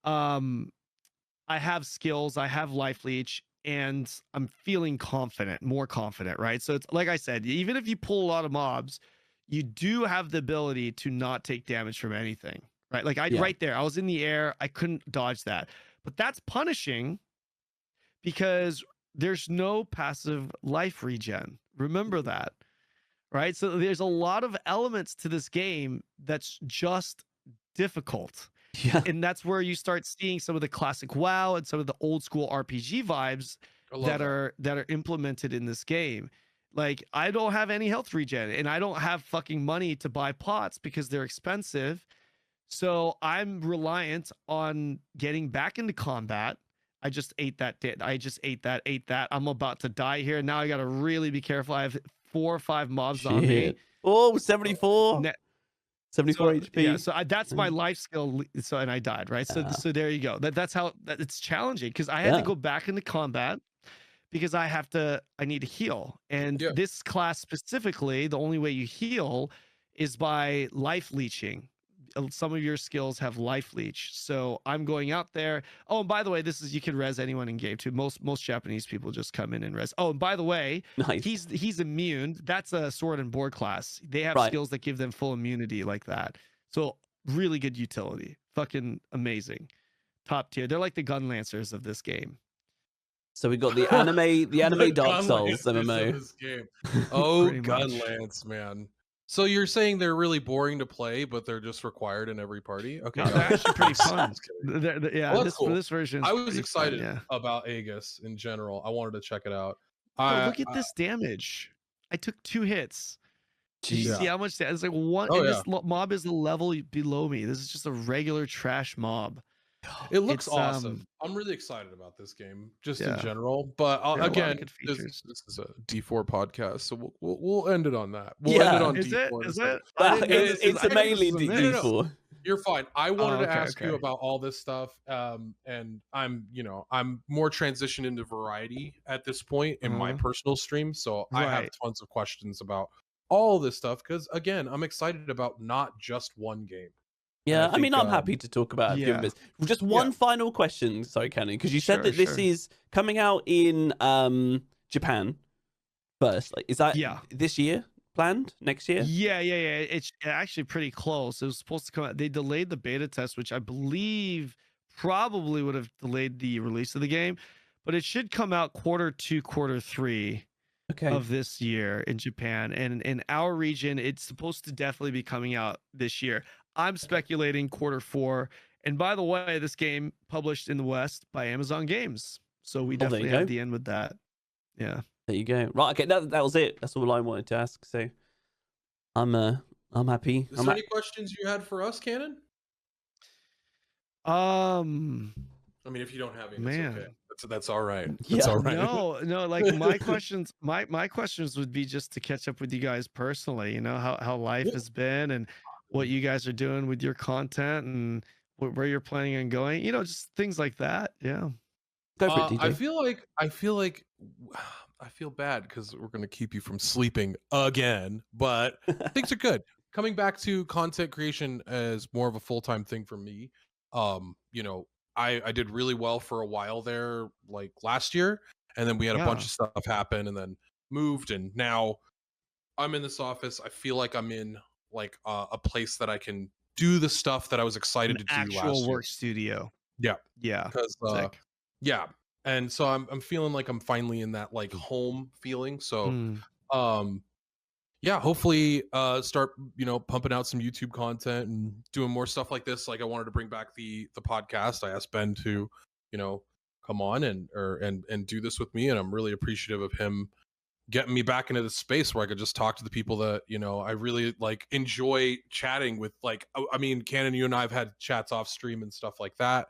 I have skills, I have life leech, and I'm feeling more confident, right? So it's like I said, even if you pull a lot of mobs, you do have the ability to not take damage from anything, right? Like right there, I was in the air, I couldn't dodge that, but that's punishing because there's no passive life regen. Remember that, right? So there's a lot of elements to this game that's just difficult. Yeah. And that's where you start seeing some of the classic WoW and some of the old school RPG vibes that are implemented in this game. Like, I don't have any health regen, and I don't have fucking money to buy pots because they're expensive. So I'm reliant on getting back into combat. I just ate that. Ate that. I'm about to die here. Now I got to really be careful. I have 4 or 5 mobs on me. Oh, 74. 74 HP. Yeah, so that's my life skill. So, and I died, right? So there you go. That's how it's challenging, because I had to go back into combat because I need to heal. And this class specifically, the only way you heal is by life leeching. Some of your skills have life leech. So I'm going out there. Oh, and by the way, you can res anyone in game too. Most Japanese people just come in and res. Oh, and by the way, he's immune. That's a sword and board class. They have skills that give them full immunity like that. So really good utility. Fucking amazing. Top tier. They're like the gun lancers of this game. So we got the anime Dark Souls MMO. This game. Oh, Gunlance, man. So you're saying they're really boring to play, but they're just required in every party? Okay, no, they're actually pretty fun. Well, for this version, I was excited about Aegis in general. I wanted to check it out. Look at this damage. I took 2 hits. Did you see how much that is? Like one. This mob is the level below me. This is just a regular trash mob. It looks awesome. I'm really excited about this game, just in general. But again, this is a D4 podcast, so we'll end it on that. We'll end it on D4. Is it? It's mainly D4. No. You're fine. I wanted to ask you about all this stuff, and I'm more transitioned into variety at this point in my personal stream, so I have tons of questions about all this stuff because, again, I'm excited about not just one game. Yeah, I mean, I'm happy to talk about a few of this. Just one final question, sorry, Kanon, because you said that this is coming out in Japan first. Like, is that this year planned? Next year? Yeah. It's actually pretty close. It was supposed to come out. They delayed the beta test, which I believe probably would have delayed the release of the game, but it should come out Q2, Q3 of this year in Japan. And in our region, it's supposed to definitely be coming out this year. I'm speculating Q4. And by the way, this game published in the West by Amazon Games. So we definitely have the end with that. Yeah. There you go. Right, okay, that was it. That's all I wanted to ask. So I'm happy. Is there any questions you had for us, Kanon? I mean, if you don't have any, man, it's okay. That's all right. Yeah. That's all right. No, like my questions would be just to catch up with you guys personally, you know, how life has been and what you guys are doing with your content and where you're planning on going, you know, just things like that. Yeah. Go for it, DJ. I feel bad because we're gonna keep you from sleeping again, but things are good. Coming back to content creation as more of a full-time thing for me, you know, I did really well for a while there, like last year, and then we had a bunch of stuff happen, and then moved, and now I'm in this office. I feel like I'm in like a place that I can do the stuff that I was excited to do last year. Actual work studio. Yeah, yeah, because yeah, and so I'm feeling like I'm finally in that like home feeling. So yeah, hopefully start, you know, pumping out some YouTube content and doing more stuff like this. Like I wanted to bring back the podcast. I asked Ben to, you know, come on and do this with me, and I'm really appreciative of him getting me back into the space where I could just talk to the people that, you know, I really like enjoy chatting with. Like I mean, Kanon, you and I have had chats off stream and stuff like that,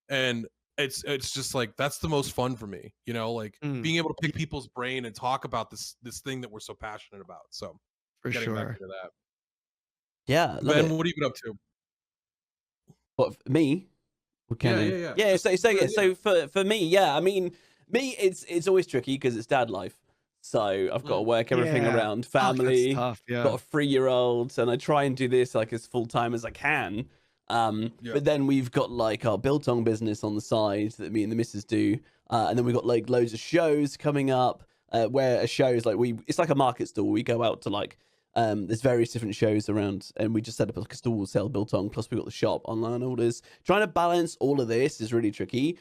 and it's just like that's the most fun for me, you know, like being able to pick people's brain and talk about this thing that we're so passionate about. So for getting back sure. into that. Yeah, Ben, what have you been up to? What, me? Yeah. So for me, yeah, I mean, me, it's always tricky because it's dad life. So I've got to work everything around family. Tough, yeah. Got a 3-year-old, and I try and do this like as full time as I can. But then we've got like our biltong business on the side that me and the missus do, and then we've got like loads of shows coming up. Where a show is like it's like a market stall. We go out to like there's various different shows around, and we just set up like a stall, sell biltong. Plus we got the shop, online orders. Trying to balance all of this is really tricky.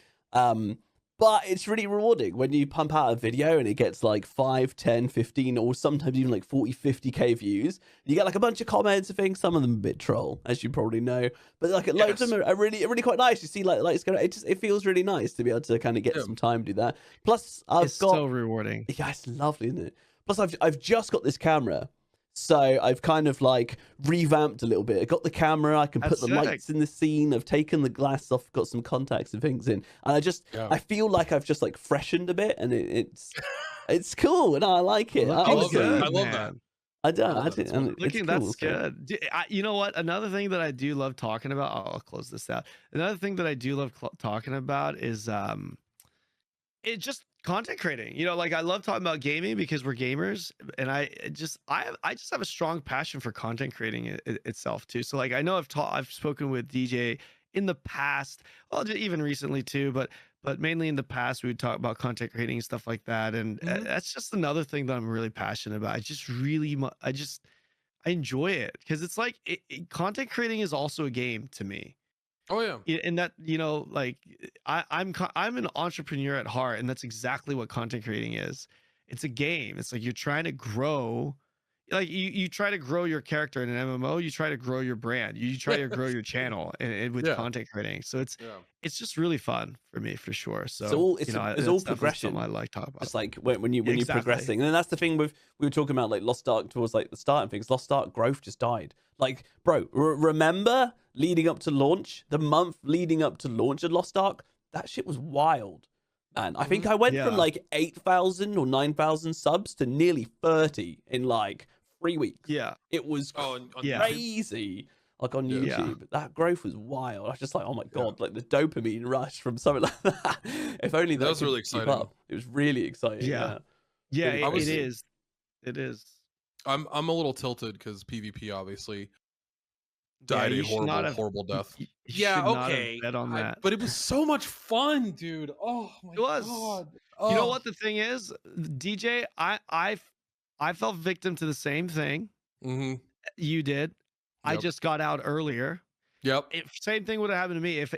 But it's really rewarding when you pump out a video and it gets like 5, 10, 15, or sometimes even like 40, 50k views. You get like a bunch of comments and things. Some of them a bit troll, as you probably know. But like loads of them are really quite nice. You see like it's gonna, it feels really nice to be able to kind of get some time to do that. Plus it's got so rewarding. Yeah, it's lovely, isn't it? Plus I've just got this camera. So I've kind of like revamped a little bit. I got the camera, I can put the lights in the scene. I've taken the glass off, got some contacts and things in. And I feel like I've just like freshened a bit, and it's cool, and I like it. I love that. I did. That's good. You know what? Another thing that I do love talking about, I'll close this out. Another thing that I do love talking about is it just content creating. You know, like I love talking about gaming because we're gamers, and I just have a strong passion for content creating itself too. So like I know I've spoken with DJ in the past, well, even recently too, but mainly in the past we would talk about content creating and stuff like that, and that's just another thing that I'm really passionate about. I enjoy it because it's like content creating is also a game to me. Oh yeah. And that, you know, like I'm an entrepreneur at heart, and that's exactly what content creating is. It's a game. It's like you're trying to grow, like you try to grow your character in an MMO, you try to grow your brand, you try to grow your channel and with content creating. So it's just really fun for me for sure. So it's all progression. I like talking about. It's like when you're progressing, and then that's the thing we were talking about like Lost Ark towards like the start and things. Lost Ark growth just died. Like, bro, remember leading up to launch, the month leading up to launch of Lost Ark? That shit was wild, man. I think I went from like 8,000 or 9,000 subs to nearly 30 in like 3 weeks. Yeah, it was crazy. Like on YouTube, that growth was wild. I was just like, oh my god, like the dopamine rush from something like that. If only that was really exciting. It was really exciting. It is. I'm a little tilted because PvP obviously died a horrible death. Okay. Bet on that. But it was so much fun, dude. Oh my god. You know what the thing is, DJ? I fell victim to the same thing. You did. I just got out earlier. Yep. Same thing would have happened to me if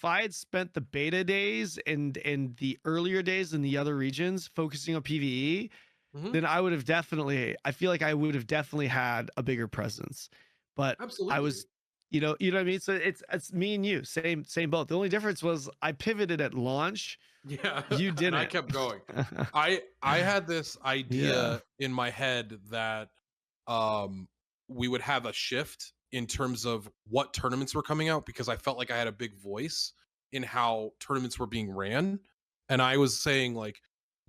I had spent the beta days and the earlier days in the other regions focusing on PvE. Then I would have I feel like I would have definitely had a bigger presence. But absolutely. You know what I mean? So it's me and you, same boat. The only difference was I pivoted at launch. Yeah, You didn't. And I kept going. I had this idea in my head that we would have a shift in terms of what tournaments were coming out, because I felt like I had a big voice in how tournaments were being ran. And I was saying, like,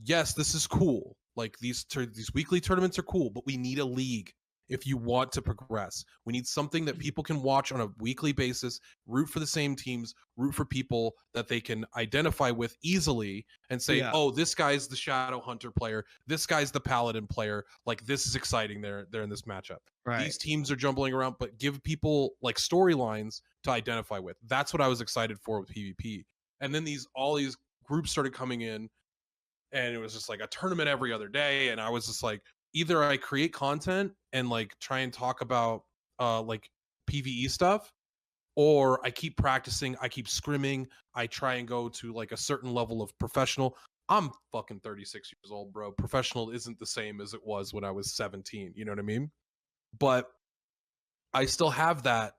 yes, this is cool. Like, these weekly tournaments are cool, but we need a league if you want to progress. We need something that people can watch on a weekly basis, root for the same teams, root for people that they can identify with easily and say, oh, this guy's the Shadow Hunter player, this guy's the Paladin player. Like, this is exciting. They're in this matchup. Right. These teams are jumbling around, but give people like storylines to identify with. That's what I was excited for with PvP. And then all these groups started coming in, and it was just like a tournament every other day. And I was just like, either I create content and like try and talk about like PvE stuff, or I keep practicing, I keep scrimming, I try and go to like a certain level of professional. I'm fucking 36 years old, bro. Professional isn't the same as it was when I was 17, you know what I mean? But I still have that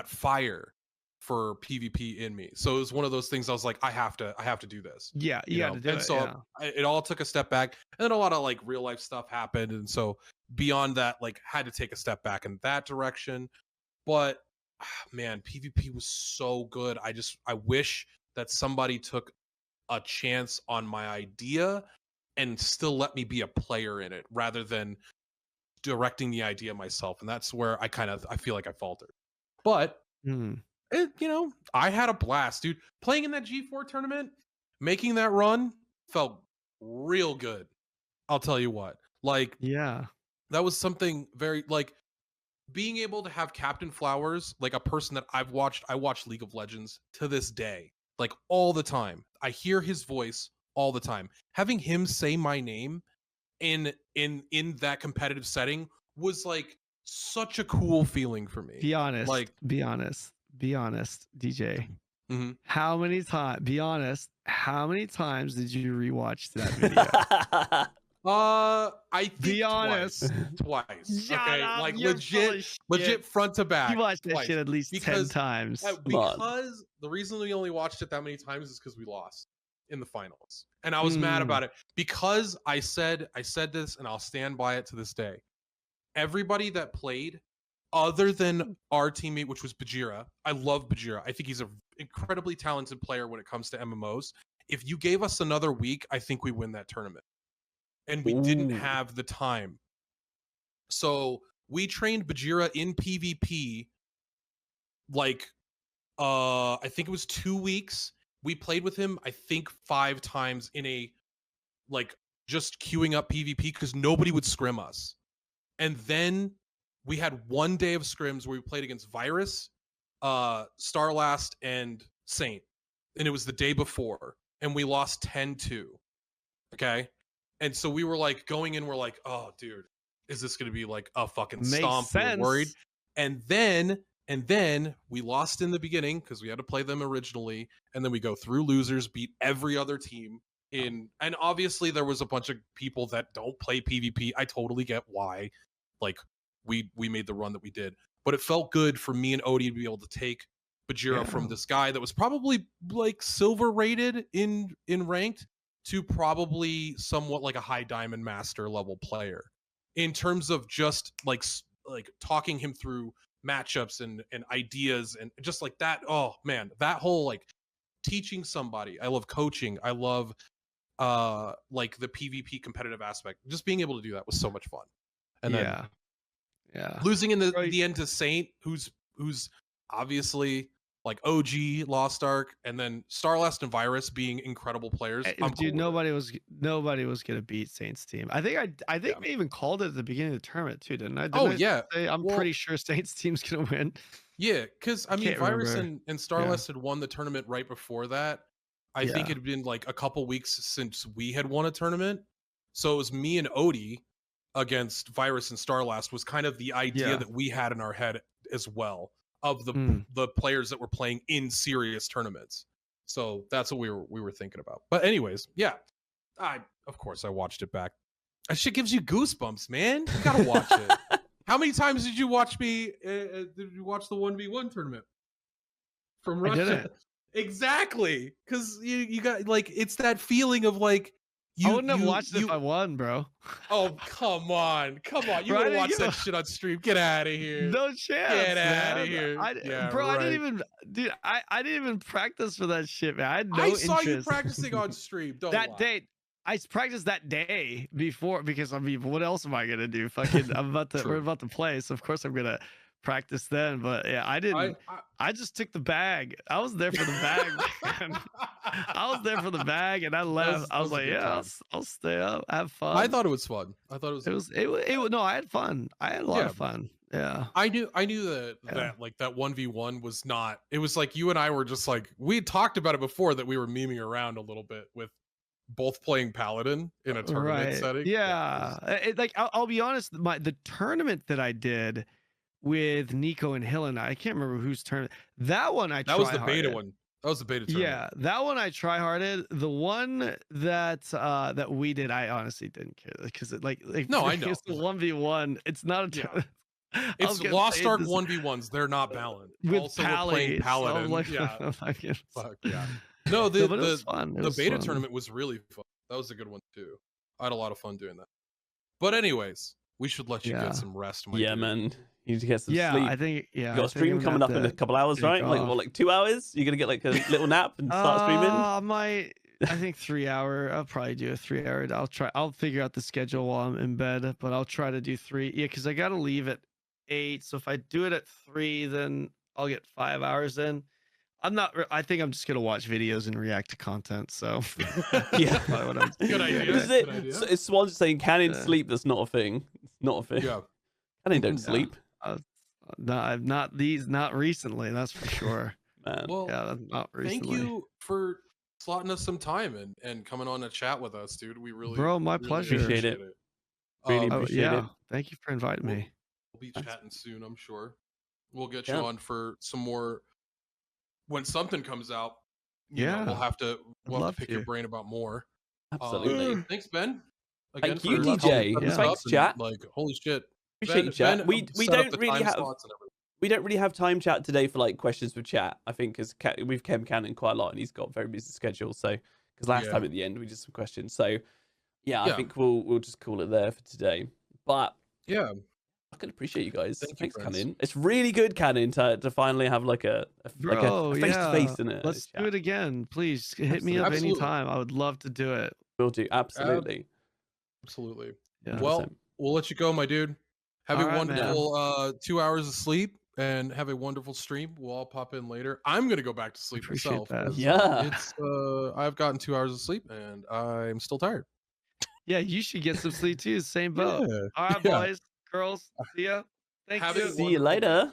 fire for PvP in me. So it was one of those things I was like, I have to do this. Yeah, you had to do it. So it all took a step back, and then a lot of like real life stuff happened, and so beyond that, like, had to take a step back in that direction. But man, PvP was so good. I wish that somebody took a chance on my idea and still let me be a player in it rather than directing the idea myself. And that's where I feel like I faltered. But I had a blast, dude. Playing in that G4 tournament, making that run felt real good. I'll tell you what. Like, yeah, that was something very, like, being able to have Captain Flowers, like a person that I watch League of Legends to this day, like all the time. I hear his voice all the time. Having him say my name in that competitive setting was like such a cool feeling for me. Be honest, DJ. Mm-hmm. How many times did you rewatch that video? I think be honest, twice. Okay, like legit front to back. You watched that shit at least 10 times. Because the reason we only watched it that many times is because we lost in the finals, and I was mad about it, because I said this, and I'll stand by it to this day. Everybody that played, other than our teammate, which was Bajira, I love Bajira. I think he's an incredibly talented player when it comes to MMOs. If you gave us another week, I think we win that tournament. And we didn't have the time. So we trained Bajira in PvP, like, I think it was 2 weeks. We played with him, I think 5 times in a, like, just queuing up PvP because nobody would scrim us. And then we had 1 day of scrims where we played against Virus, Starlast, and Saint. And it was the day before. And we lost 10-2. Okay? And so we were like going in, we're like, oh, dude, is this going to be like a fucking stomp? We're worried. And then we lost in the beginning because we had to play them originally. And then we go through losers, beat every other team and obviously there was a bunch of people that don't play PvP. I totally get why, like, we made the run that we did, but it felt good for me and Odie to be able to take Bajira from this guy that was probably like silver rated in ranked to probably somewhat like a high diamond master level player in terms of just like talking him through matchups and ideas and just like that. Oh man, that whole like teaching somebody. I love coaching. I love like the PvP competitive aspect. Just being able to do that was so much fun. And then losing in the end to Saint, who's obviously like OG Lost Ark, and then Starlast and Virus being incredible players. Dude, nobody was gonna beat Saint's team. I think we even called it at the beginning of the tournament too, didn't I? I'm pretty sure Saint's team's gonna win. Yeah, because I mean, Virus and Starlast had won the tournament right before that. I think it had been like a couple weeks since we had won a tournament, so it was me and Odie against Virus and Starlast was kind of the idea that we had in our head as well, of the players that were playing in serious tournaments. So that's what we were thinking about. But anyways, of course I watched it back. That shit gives you goosebumps, man. You gotta watch it. How many times did you watch me? Did you watch the 1v1 tournament from Russia? I didn't. Exactly, because you got like it's that feeling of like I wouldn't have watched it if I won, bro. Oh come on! You would have watched that shit on stream. Get out of here! No chance. Get out of here! Bro, right. I didn't even, dude. I didn't even practice for that shit, man. I had no interest. I saw you interest. practicing on stream. Don't that lie. day. I practiced that day before because I mean, what else am I gonna do? Fucking, we're about to play, so of course I'm gonna practice then. But yeah, I didn't. I just took the bag. I was there for the bag, man. I was there for the bag, and I left. I was like, yeah, I'll stay up, have fun. I thought it was fun. I thought it was. No, I had fun. I had a lot of fun. Yeah. I knew that like that 1v1 was not. It was like you and I were just like we had talked about it before that we were memeing around a little bit with. Both playing Paladin in a tournament setting. Yeah. Like I'll be honest, the tournament that I did with Nico and Hill and I can't remember whose turn. That one that was the beta one. That was the beta tournament. Yeah, that one I try-harded. The one that we did, I honestly didn't care because it like no, I know it's the 1v1. It's not a it's Lost Ark 1v1s. They're not balanced. With also, we're playing Paladin. Like, yeah. Fuck yeah. No, the beta fun. tournament was really fun. That was a good one too. I had a lot of fun doing that. But anyways, we should let you get some rest. Yeah, man. You need to get some sleep. I think you got a stream coming up in a couple hours, right? Like 2 hours? You're gonna get like a little nap and start streaming? I think 3 hour. I'll probably do a 3 hour. I'll figure out the schedule while I'm in bed, but I'll try to do 3. Yeah, because I gotta leave at 8. So if I do it at 3, then I'll get 5 hours in. I think I'm just gonna watch videos and react to content. So yeah, good idea. So it's Swan saying Kanon sleep. That's not a thing. It's not a thing. Yeah, Kanon don't sleep. Not recently. That's for sure. Man. Well, yeah, not recently. Thank you for slotting us some time and coming on to chat with us, dude. We really, my pleasure. Appreciate it. Really appreciate it. Thank you for inviting me. We'll be chatting soon, I'm sure. We'll get you on for some more. When something comes out, we'll have to pick your brain about more. Absolutely. Thanks, Ben. Again, thank you, DJ. Thanks, chat. Like, holy shit. Appreciate you, chat. We don't really have time chat today for like questions for chat. I think because we've kept Kanon quite a lot, and he's got a very busy schedule. So because last time at the end we did some questions. So I think we'll just call it there for today. But yeah. I can appreciate you guys. Thanks, Kanon. It's really good, Kanon, to finally have like a face-to-face in it. Let's do it again, please. Hit me up anytime. I would love to do it. We'll do. Absolutely. Yeah. Well, we'll let you go, my dude. Have a wonderful 2 hours of sleep and have a wonderful stream. We'll all pop in later. I'm gonna go back to sleep myself. Yeah. It's I've gotten 2 hours of sleep and I'm still tired. Yeah, you should get some sleep too. Same boat. All right, boys. Girls, see ya. Thank you. See you later.